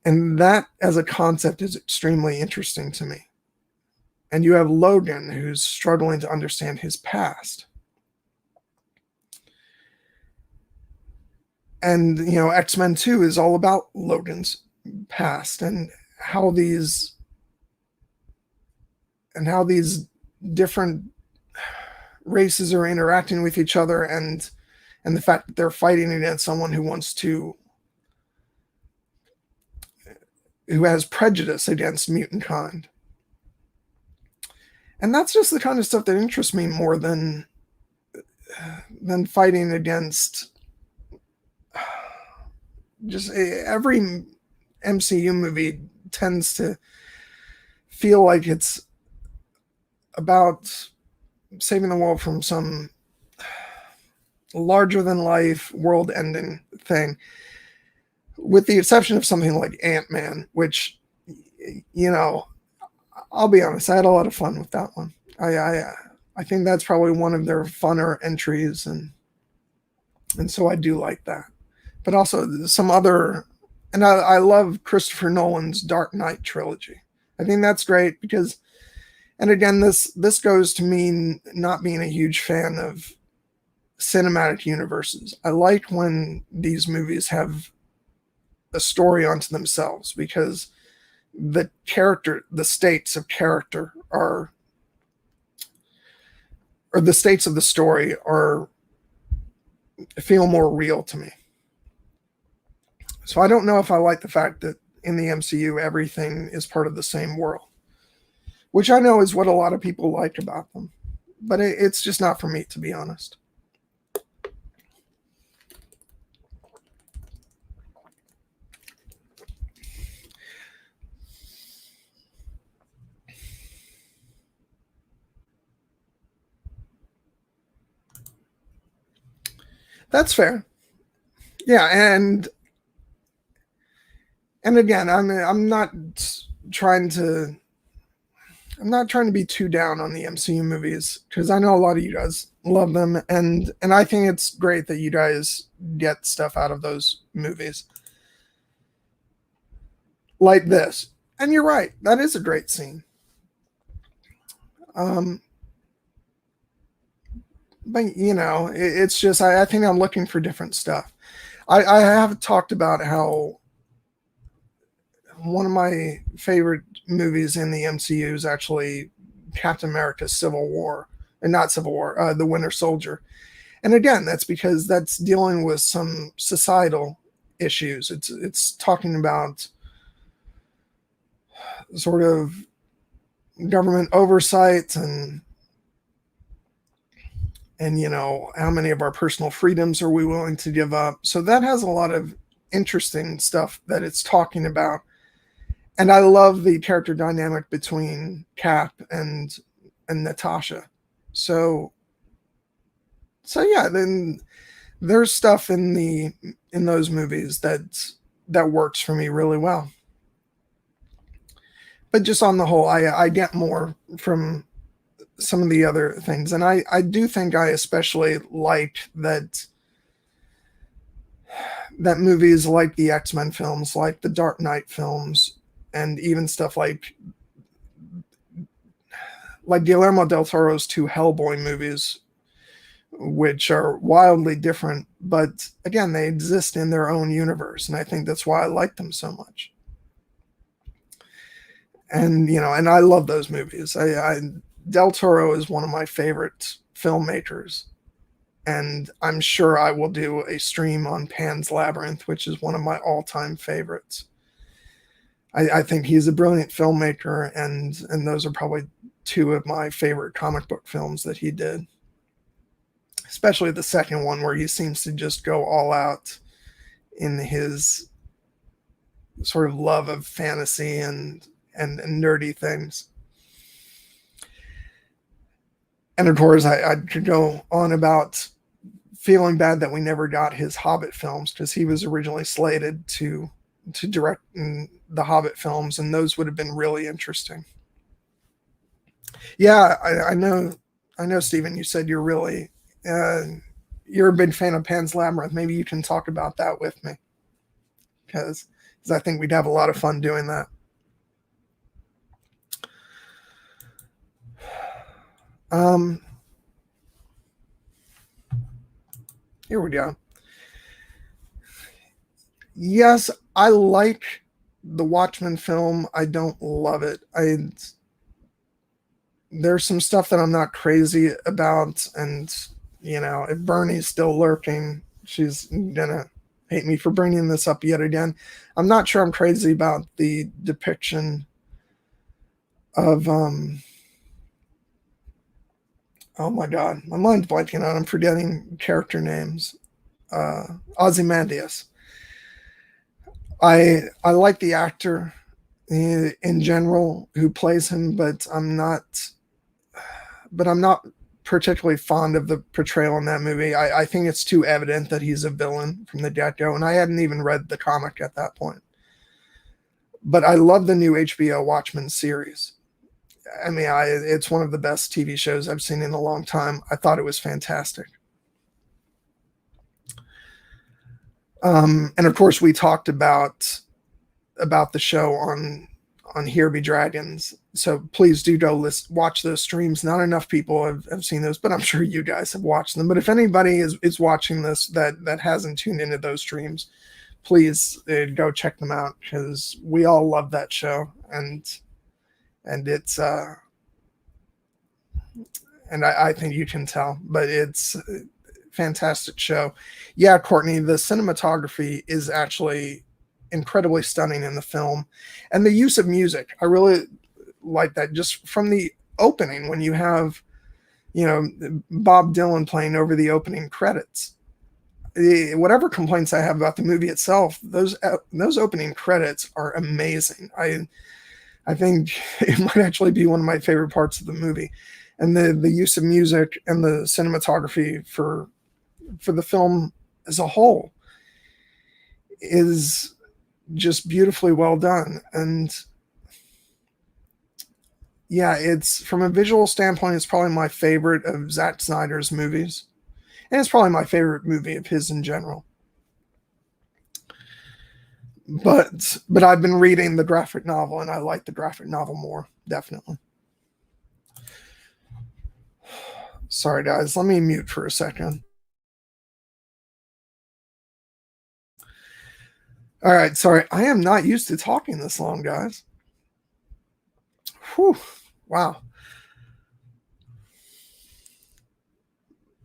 that as a concept is extremely interesting to me. And you have Logan, who's struggling to understand his past. And, X-Men 2 is all about Logan's past and how these different races are interacting with each other, and the fact that they're fighting against someone who has prejudice against mutant kind. And that's just the kind of stuff that interests me more than fighting against just every MCU movie tends to feel like it's about saving the world from some larger than life world ending thing, with the exception of something like Ant-Man, which, I'll be honest, I had a lot of fun with that one. I think that's probably one of their funner entries, and so I do like that. But also some other, and I love Christopher Nolan's Dark Knight trilogy. I think that's great because, and again, this goes to me not being a huge fan of cinematic universes. I like when these movies have a story unto themselves, because the states of character or the states of the story feel more real to me. So I don't know if I like the fact that in the MCU everything is part of the same world, which I know is what a lot of people like about them, but it's just not for me, to be honest. That's fair. Yeah, and again, I'm not trying to be too down on the MCU movies, because I know a lot of you guys love them, and I think it's great that you guys get stuff out of those movies like this. And you're right, that is a great scene. Um, but it's just I think I'm looking for different stuff. I have talked about how one of my favorite movies in the MCU is actually Captain America: Civil War, and not Civil War, The Winter Soldier. And again, that's because that's dealing with some societal issues. It's talking about sort of government oversight and how many of our personal freedoms are we willing to give up. So that has a lot of interesting stuff that it's talking about. And I love the character dynamic between Cap and Natasha. So yeah, then there's stuff in those movies that works for me really well. But just on the whole, I get more from some of the other things, and I do think I especially like that movies like the X-Men films, like the Dark Knight films, and even stuff like Guillermo del Toro's two Hellboy movies, which are wildly different, but again, they exist in their own universe, and I think that's why I like them so much. And and I love those movies. I Del Toro is one of my favorite filmmakers, and I'm sure I will do a stream on Pan's Labyrinth, which is one of my all-time favorites. I think he's a brilliant filmmaker, and those are probably two of my favorite comic book films that he did. Especially the second one, where he seems to just go all out in his sort of love of fantasy and nerdy things. And of course, I could go on about feeling bad that we never got his Hobbit films, because he was originally slated to direct the Hobbit films, and those would have been really interesting. Yeah, I know, Stephen. You said uh, you're a big fan of Pan's Labyrinth. Maybe you can talk about that with me, because I think we'd have a lot of fun doing that. Um, Here we go. Yes, I like the Watchmen film. I don't love it. There's some stuff that I'm not crazy about, and if Bernie's still lurking, she's gonna hate me for bringing this up yet again. I'm not sure I'm crazy about the depiction of oh my god, my mind's blanking out. I'm forgetting character names. Ozymandias. I like the actor in general who plays him, but I'm not particularly fond of the portrayal in that movie. I think it's too evident that he's a villain from the get-go, and I hadn't even read the comic at that point. But I love the new HBO Watchmen series. I mean, it's one of the best TV shows I've seen in a long time. I thought it was fantastic. And of course, we talked about the show on Here Be Dragons. So please do go watch those streams. Not enough people have seen those, but I'm sure you guys have watched them. But if anybody is watching this that hasn't tuned into those streams, please go check them out, because we all love that show, and it's and I think you can tell, but it's a fantastic show. Yeah, Courtney, the cinematography is actually incredibly stunning in the film, and the use of music, I really like that. Just from the opening, when you have Bob Dylan playing over the opening credits. Whatever complaints I have about the movie itself, those opening credits are amazing. I think it might actually be one of my favorite parts of the movie, and the use of music and the cinematography for the film as a whole is just beautifully well done. And yeah, it's, from a visual standpoint, it's probably my favorite of Zack Snyder's movies, and it's probably my favorite movie of his in general. But I've been reading the graphic novel, and I like the graphic novel more, definitely. Sorry, guys. Let me mute for a second. All right, sorry. I am not used to talking this long, guys. Whew. Wow.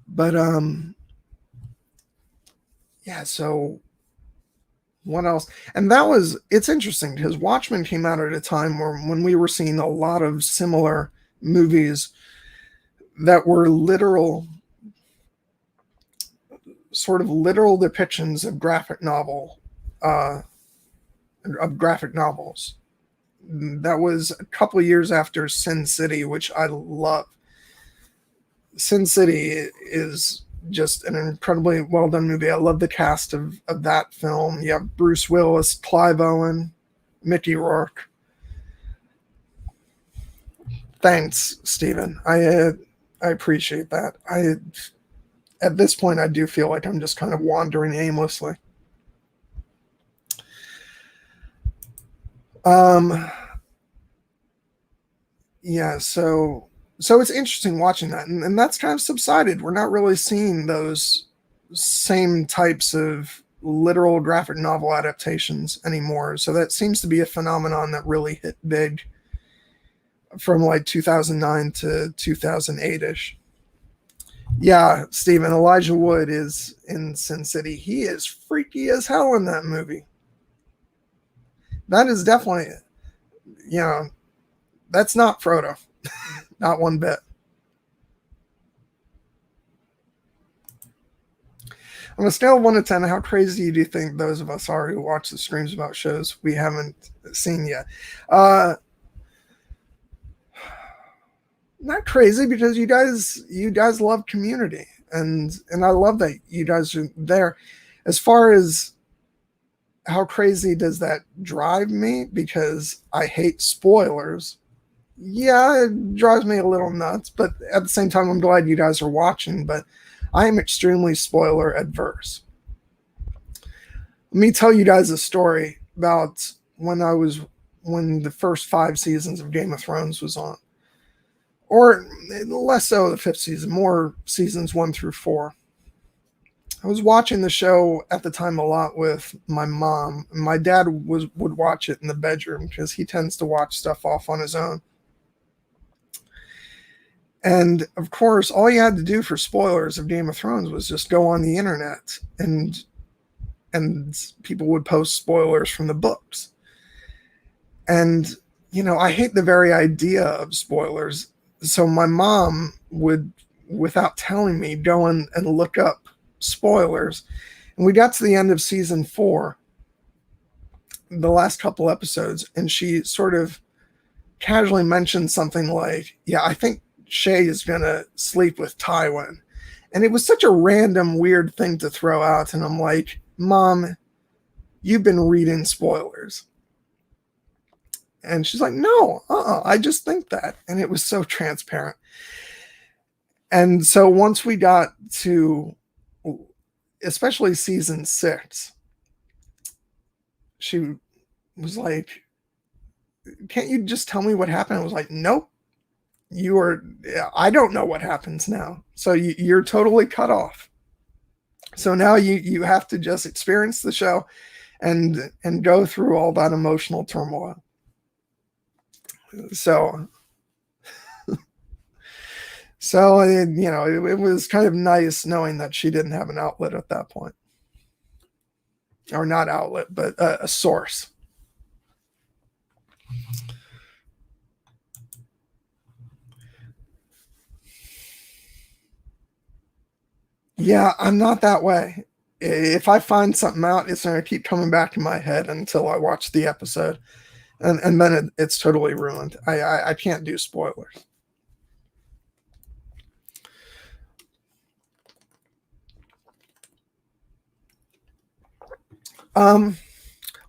But yeah, so what else? And that was it's interesting because Watchmen came out at a time where when we were seeing a lot of similar movies that were literal sort of literal depictions of uh graphic novels. That was a couple of years after Sin City, which I love. Sin City is just an incredibly well done movie. I love the cast of that film. You have Bruce Willis, Clive Owen, Mickey Rourke. Thanks, Stephen. I appreciate that. I At this point I do feel like I'm just kind of wandering aimlessly. Um yeah, so it's interesting watching that, and that's kind of subsided. We're not really seeing those same types of literal graphic novel adaptations anymore. So that seems to be a phenomenon that really hit big from like 2009 to 2008 ish. Yeah, Stephen, Elijah Wood is in Sin City. He is freaky as hell in that movie. That is definitely, you know, that's not Frodo, not one bit. On a scale of 1 to 10, how crazy do you think those of us are who watch the streams about shows we haven't seen yet? Uh, Not crazy because you guys love Community, and I love that you guys are there. As far as how crazy does that drive me, because I hate spoilers. Yeah, it drives me a little nuts, but at the same time I'm glad you guys are watching, but I am extremely spoiler adverse. Let me tell you guys a story about when the first 5 seasons of Game of Thrones was on, or less so the fifth season, more seasons 1 through 4. I was watching the show at the time a lot with my mom. My dad would watch it in the bedroom because he tends to watch stuff off on his own. And of course, all you had to do for spoilers of Game of Thrones was just go on the internet, and people would post spoilers from the books. And I hate the very idea of spoilers. So my mom would, without telling me, go and look up spoilers. And we got to the end of season 4, the last couple episodes, and she sort of casually mentioned something like, "Yeah, I think Shay is gonna sleep with Tywin." And it was such a random, weird thing to throw out. And I'm like, "Mom, you've been reading spoilers." And she's like, "No, I just think that." And it was so transparent. And so once we got to, especially season 6, she was like, "Can't you just tell me what happened?" I was like, "Nope. I don't know what happens now. So you're totally cut off. So now you have to just experience the show and go through all that emotional turmoil." So it was kind of nice knowing that she didn't have an outlet at that point, or not outlet, but a source. Yeah, I'm not that way. If I find something out, it's going to keep coming back in my head until I watch the episode, and then it's totally ruined. I can't do spoilers. Um,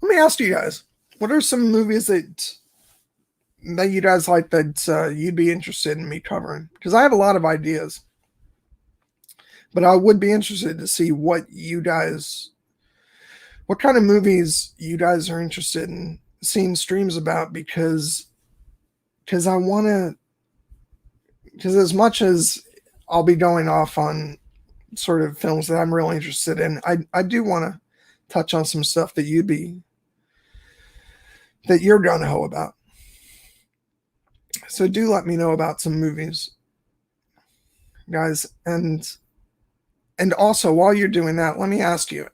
Let me ask you guys, what are some movies that you guys like that you'd be interested in me covering? Because I have a lot of ideas, but I would be interested to see what kind of movies you guys are interested in seeing streams about, because I want to, because as much as I'll be going off on sort of films that I'm really interested in, I do want to touch on some stuff that you're gung ho about. So do let me know about some movies, guys. And also, while you're doing that, let me ask you,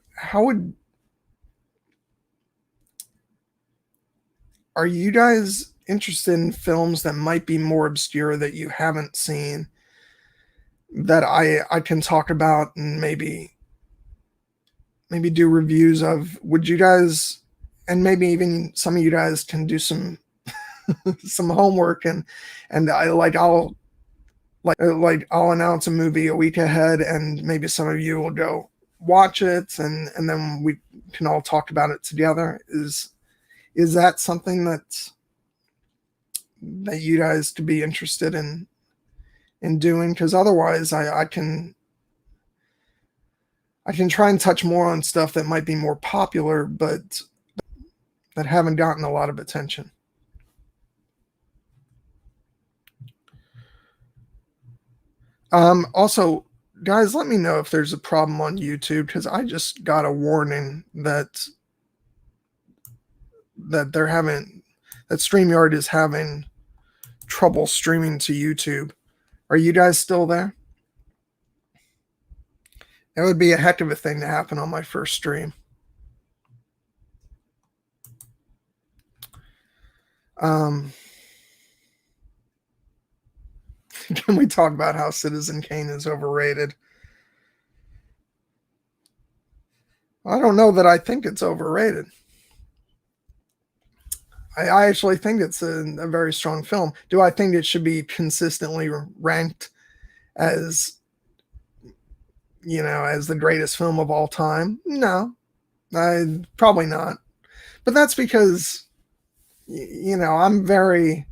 are you guys interested in films that might be more obscure that you haven't seen that I can talk about and maybe do reviews of? Would you guys, and maybe even some of you guys can do some some homework, and I'll announce a movie a week ahead, and maybe some of you will go watch it, and then we can all talk about it together. Is that something that you guys could be interested in doing? Because otherwise, I can try and touch more on stuff that might be more popular, but that haven't gotten a lot of attention. Also, guys, let me know if there's a problem on YouTube, because I just got a warning that StreamYard is having trouble streaming to YouTube. Are you guys still there? That would be a heck of a thing to happen on my first stream. Can we talk about how Citizen Kane is overrated? I don't know that I think it's overrated. I actually think it's a very strong film. Do I think it should be consistently ranked as, as the greatest film of all time? No, probably not. But that's because, I'm very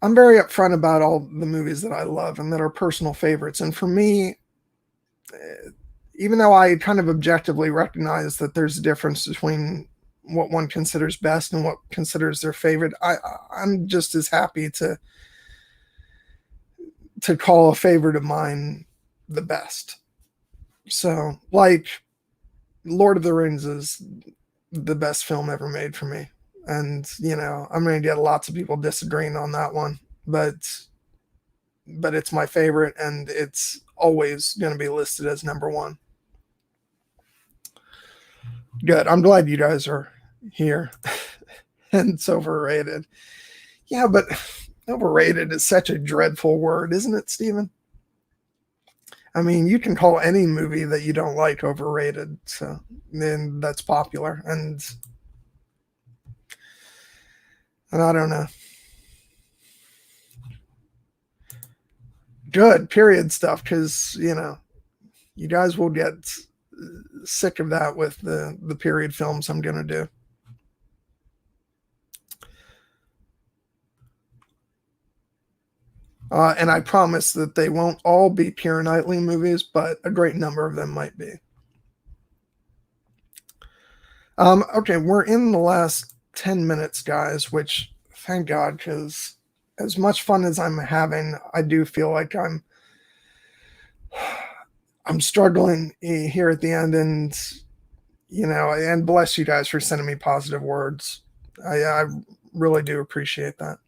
upfront about all the movies that I love and that are personal favorites. And for me, even though I kind of objectively recognize that there's a difference between what one considers best and what considers their favorite, I'm just as happy to call a favorite of mine the best. So, like, Lord of the Rings is the best film ever made for me. And, I'm going to get lots of people disagreeing on that one, but it's my favorite, and it's always going to be listed as number one. Good. I'm glad you guys are here. And it's overrated. Yeah, but overrated is such a dreadful word, isn't it, Steven? I mean, you can call any movie that you don't like overrated, so then that's popular. And I don't know. Good, period stuff, because, you guys will get sick of that with the period films I'm going to do. And I promise that they won't all be Keira Knightley movies, but a great number of them might be. Okay, we're in the last 10 minutes, guys, which, thank God, because as much fun as I'm having, I do feel like I'm struggling here at the end, and and bless you guys for sending me positive words. I really do appreciate that.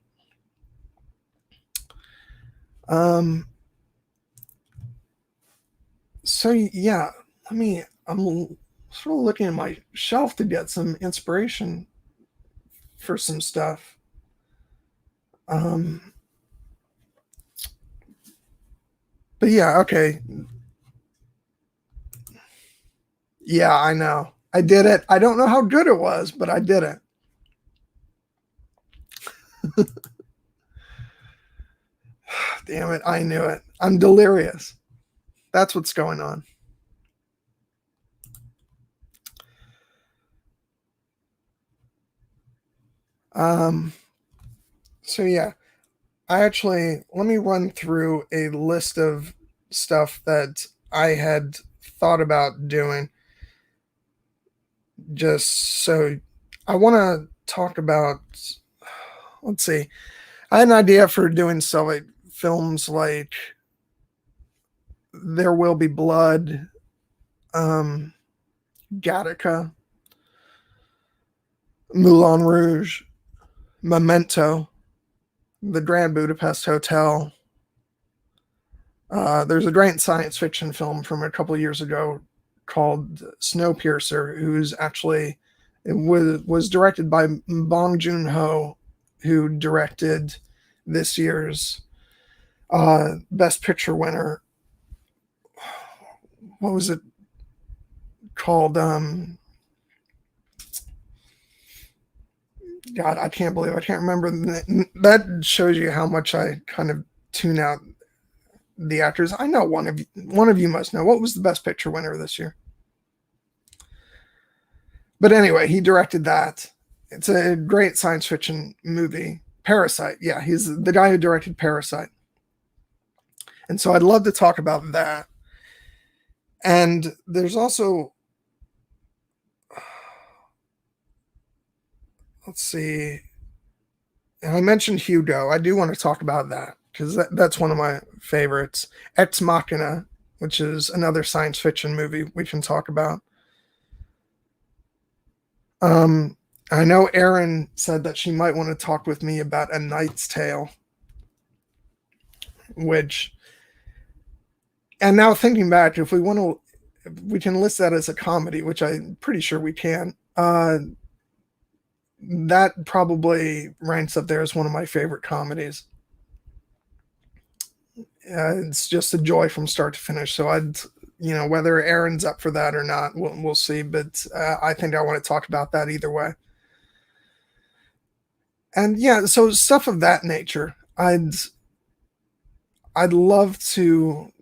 So yeah, I'm sort of looking at my shelf to get some inspiration for some stuff. But yeah, okay. Yeah, I know. I did it. I don't know how good it was, but I did it. Damn it, I knew it. I'm delirious. That's what's going on. So yeah, let me run through a list of stuff that I had thought about doing. Just so I want to talk about, let's see, I had an idea for doing films like There Will Be Blood, um, Gattaca, Moulin Rouge, Memento, The Grand Budapest Hotel. There's a great science fiction film from a couple of years ago called Snowpiercer, who's actually it was directed by Bong Joon Ho, who directed this year's Best Picture winner. What was it called? God, I can't believe I can't remember. That shows you how much I kind of tune out the actors. I know one of you must know. What was the Best Picture winner this year? But anyway, he directed that. It's a great science fiction movie. Parasite. Yeah, he's the guy who directed Parasite. And so I'd love to talk about that. And there's also, let's see, and I mentioned Hugo. I do want to talk about that because that's one of my favorites. Ex Machina, which is another science fiction movie we can talk about. I know Erin said that she might want to talk with me about A Knight's Tale, which, and now thinking back, if we want to, we can list that as a comedy, which I'm pretty sure we can. That probably ranks up there as one of my favorite comedies. It's just a joy from start to finish. So whether Aaron's up for that or not, we'll see. But I think I want to talk about that either way. And yeah, so stuff of that nature. I'd love to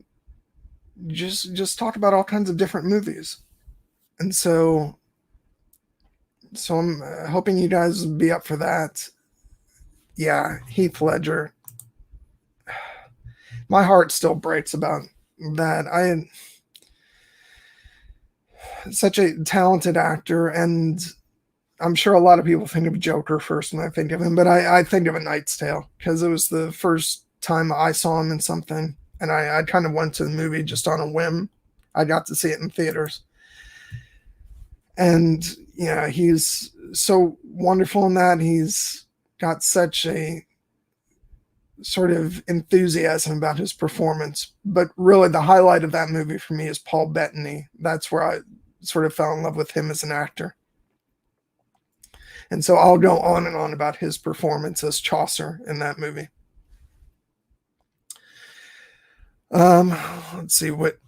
just talk about all kinds of different movies. And so I'm hoping you guys will be up for that. Yeah, Heath Ledger. My heart still breaks about that. Such a talented actor, and I'm sure a lot of people think of Joker first when I think of him, but I think of A Knight's Tale because it was the first time I saw him in something, and I kind of went to the movie just on a whim. I got to see it in theaters. And yeah, he's so wonderful in that. He's got such a sort of enthusiasm about his performance. But really, the highlight of that movie for me is Paul Bettany. That's where I sort of fell in love with him as an actor. And so I'll go on and on about his performance as Chaucer in that movie. Let's see what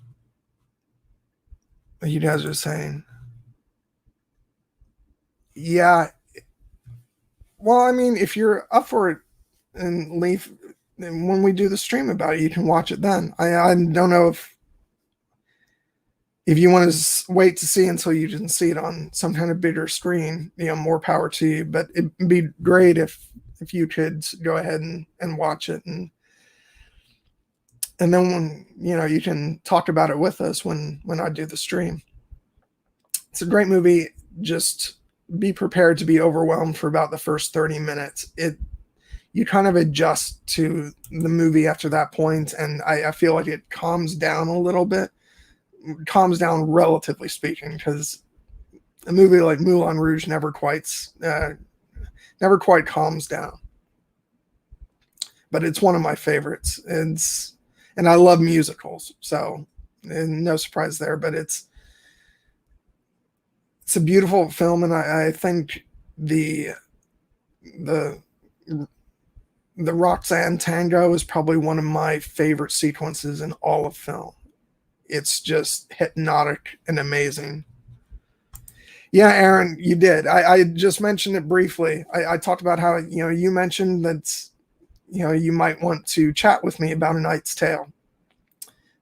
you guys are saying. Yeah. Well, I mean, if you're up for it and leave, and when we do the stream about it, you can watch it then. I don't know if you want to wait to see until you can see it on some kind of bigger screen, more power to you. But it'd be great if you could go ahead and watch it, and then when you can talk about it with us when I do the stream. It's a great movie. Just be prepared to be overwhelmed for about the first 30 minutes. You kind of adjust to the movie after that point, and I feel like it calms down a little bit. Calms down, relatively speaking, because a movie like Moulin Rouge never quite calms down. But it's one of my favorites. And I love musicals, so no surprise there. But it's a beautiful film, and I think the Roxanne tango is probably one of my favorite sequences in all of film. It's just hypnotic and amazing. Yeah, Aaron, you did. I just mentioned it briefly. I talked about how you mentioned that you might want to chat with me about A Knight's Tale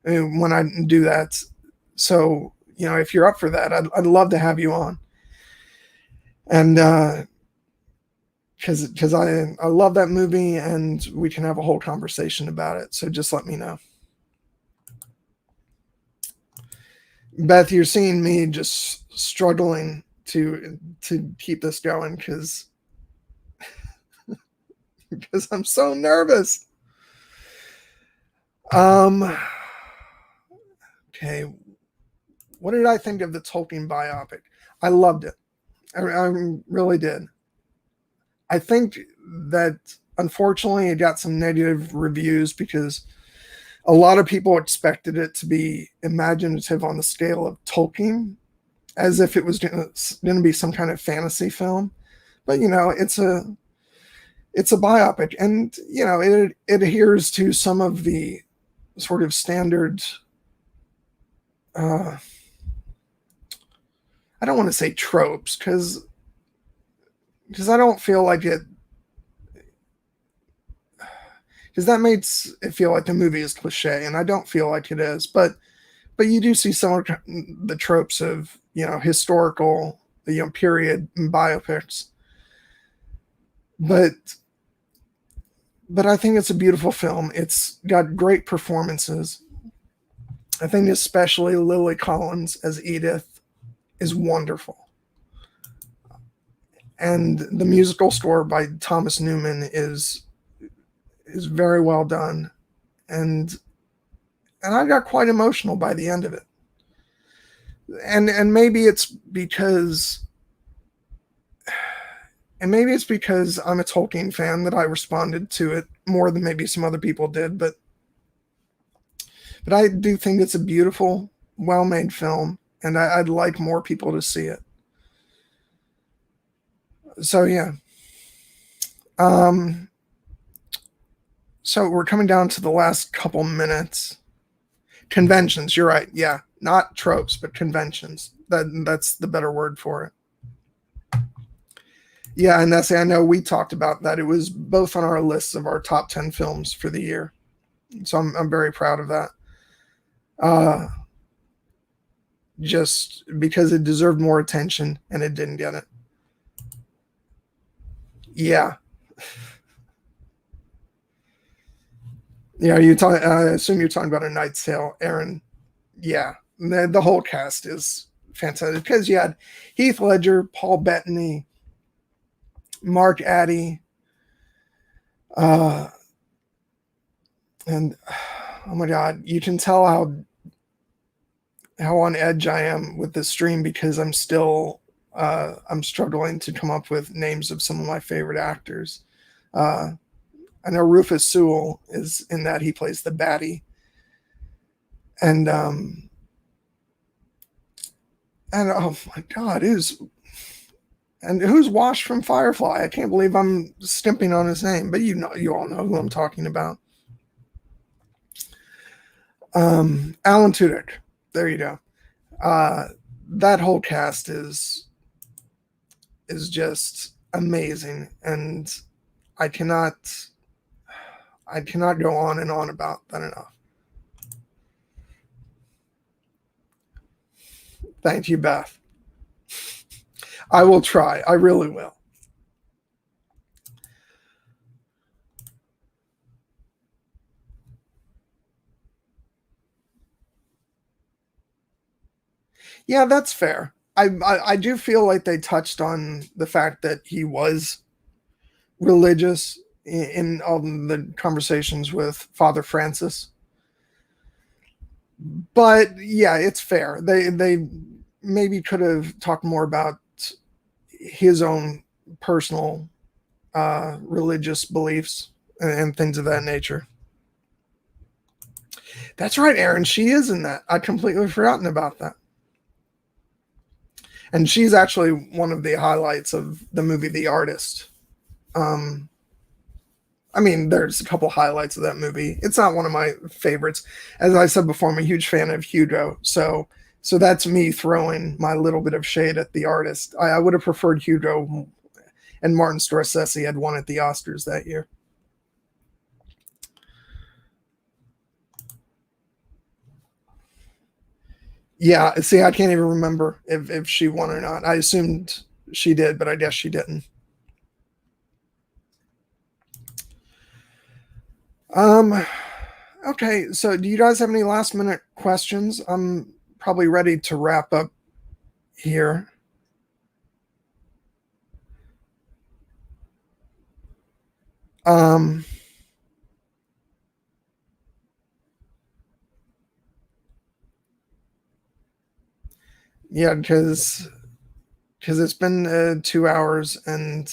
when I do that. So if you're up for that, I'd love to have you on. And because I love that movie, and we can have a whole conversation about it. So just let me know. Beth, you're seeing me just struggling to keep this going because I'm so nervous. Okay. what did I think of the Tolkien biopic? I loved it. I really did. I think that unfortunately it got some negative reviews because a lot of people expected it to be imaginative on the scale of Tolkien, as if it was going to be some kind of fantasy film. But it's a biopic, and it adheres to some of the sort of standard. Uh, I don't want to say tropes because I don't feel like it because that makes it feel like the movie is cliche, and I don't feel like it is. But you do see some of the tropes of historical period biopics, but I think it's a beautiful film. It's got great performances. I think especially Lily Collins as Edith is wonderful. And the musical score by Thomas Newman is very well done. And I got quite emotional by the end of it. And maybe it's because I'm a Tolkien fan that I responded to it more than maybe some other people did, but I do think it's a beautiful, well-made film, and I'd like more people to see it. So yeah. Um, so we're coming down to the last couple minutes. Conventions, you're right. Yeah, not tropes, but conventions. That's the better word for it. Yeah, and Nessie, I know we talked about that. It was both on our lists of our top 10 films for the year. So I'm very proud of that. Just because it deserved more attention and it didn't get it. Yeah. Yeah, I assume you're talking about A Knight's Tale, Aaron. Yeah, the whole cast is fantastic because you had Heath Ledger, Paul Bettany, Mark Addy, uh, and oh my God, you can tell how on edge I am with this stream because I'm struggling to come up with names of some of my favorite actors. I know Rufus Sewell is in that; he plays the baddie, and oh my God, who's Wash from Firefly? I can't believe I'm stimping on his name, but you all know who I'm talking about. Alan Tudyk. There you go. That whole cast is just amazing, and I cannot go on and on about that enough. Thank you, Beth. I will try. I really will. Yeah, that's fair. I do feel like they touched on the fact that he was religious in all the conversations with Father Francis. But yeah, it's fair. They maybe could have talked more about his own personal religious beliefs and things of that nature. That's right, Aaron. She is in that. I'd completely forgotten about that. And she's actually one of the highlights of the movie The Artist. Um, I mean, there's a couple highlights of that movie. It's not one of my favorites. As I said before, I'm a huge fan of Hugo. So that's me throwing my little bit of shade at The Artist. I would have preferred Hugo and Martin Scorsese had won at the Oscars that year. Yeah, see, I can't even remember if she won or not. I assumed she did, but I guess she didn't. Okay, so do you guys have any last minute questions? I'm probably ready to wrap up here. Um, Yeah, because it's been 2 hours, and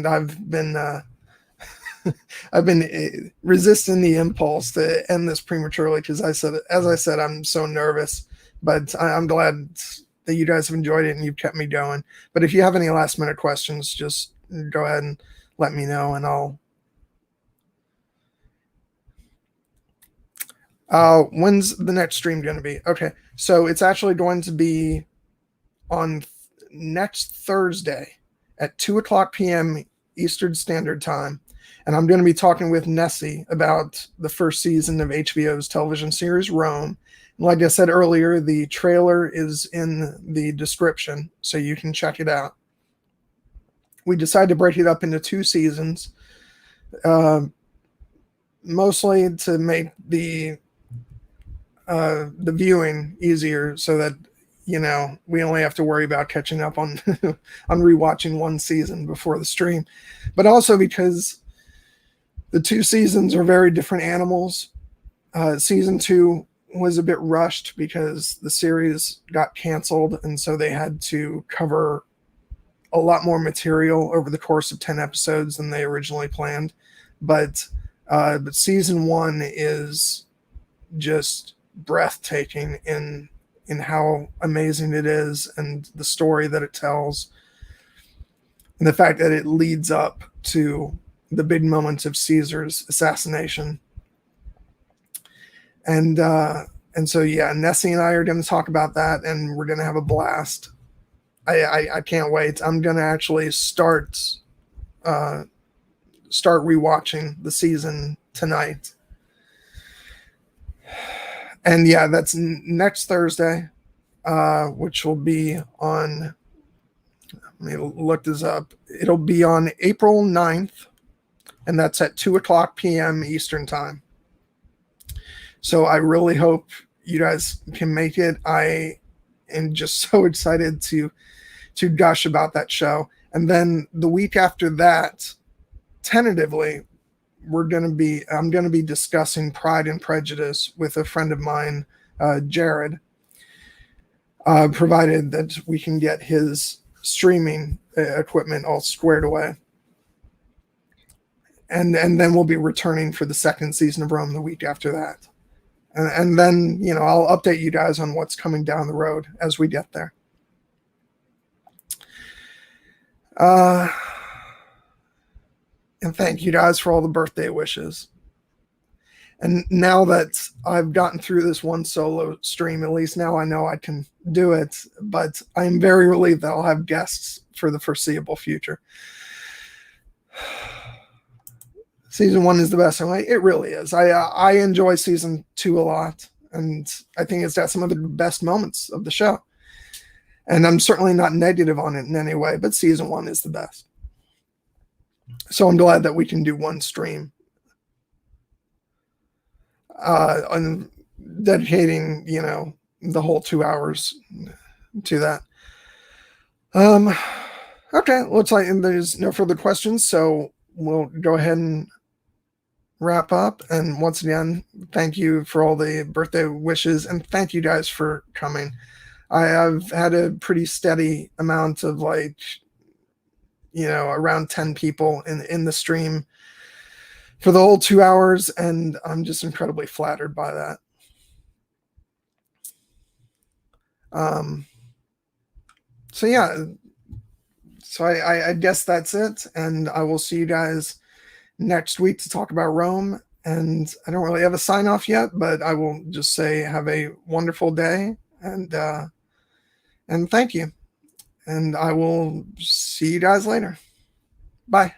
I've been I've been resisting the impulse to end this prematurely because as I said, I'm so nervous. But I'm glad that you guys have enjoyed it and you've kept me going. But if you have any last minute questions, just go ahead and let me know, and I'll. When's the next stream going to be? Okay, so it's actually going to be on next Thursday at 2 o'clock p.m. Eastern Standard Time. And I'm going to be talking with Nessie about the first season of HBO's television series Rome. And like I said earlier, the trailer is in the description, so you can check it out. We decided to break it up into 2 seasons, mostly to make the viewing easier, so that we only have to worry about catching up on on rewatching one season before the stream, but also because the 2 seasons are very different animals. Season 2 was a bit rushed because the series got canceled, and so they had to cover a lot more material over the course of 10 episodes than they originally planned. But season 1 is just breathtaking in how amazing it is, and the story that it tells, and the fact that it leads up to the big moment of Caesar's assassination. And so yeah, Nessie and I are going to talk about that, and we're going to have a blast. I can't wait. I'm going to actually start rewatching the season tonight. And yeah, that's next Thursday, which will be on, let me look this up. It'll be on April 9th, and that's at 2 o'clock p.m. Eastern Time. So I really hope you guys can make it. I am just so excited to gush about that show. And then the week after that, tentatively, I'm going to be discussing Pride and Prejudice with a friend of mine, Jared, provided that we can get his streaming equipment all squared away. And then we'll be returning for the second season of Rome the week after that. And then, I'll update you guys on what's coming down the road as we get there. And thank you guys for all the birthday wishes. And now that I've gotten through this one solo stream, at least now I know I can do it. But I'm very relieved that I'll have guests for the foreseeable future. Season 1 is the best. It really is. I enjoy season 2 a lot, and I think it's got some of the best moments of the show. And I'm certainly not negative on it in any way, but season 1 is the best. So I'm glad that we can do one stream on dedicating, the whole 2 hours to that. Okay, looks like there's no further questions, so we'll go ahead and wrap up. And once again, thank you for all the birthday wishes, and thank you guys for coming. I've had a pretty steady amount of around 10 people in the stream for the whole 2 hours, and I'm just incredibly flattered by that. So yeah, so I guess that's it, and I will see you guys next week to talk about Rome. And I don't really have a sign off yet, but I will just say have a wonderful day, and thank you. And I will see you guys later. Bye.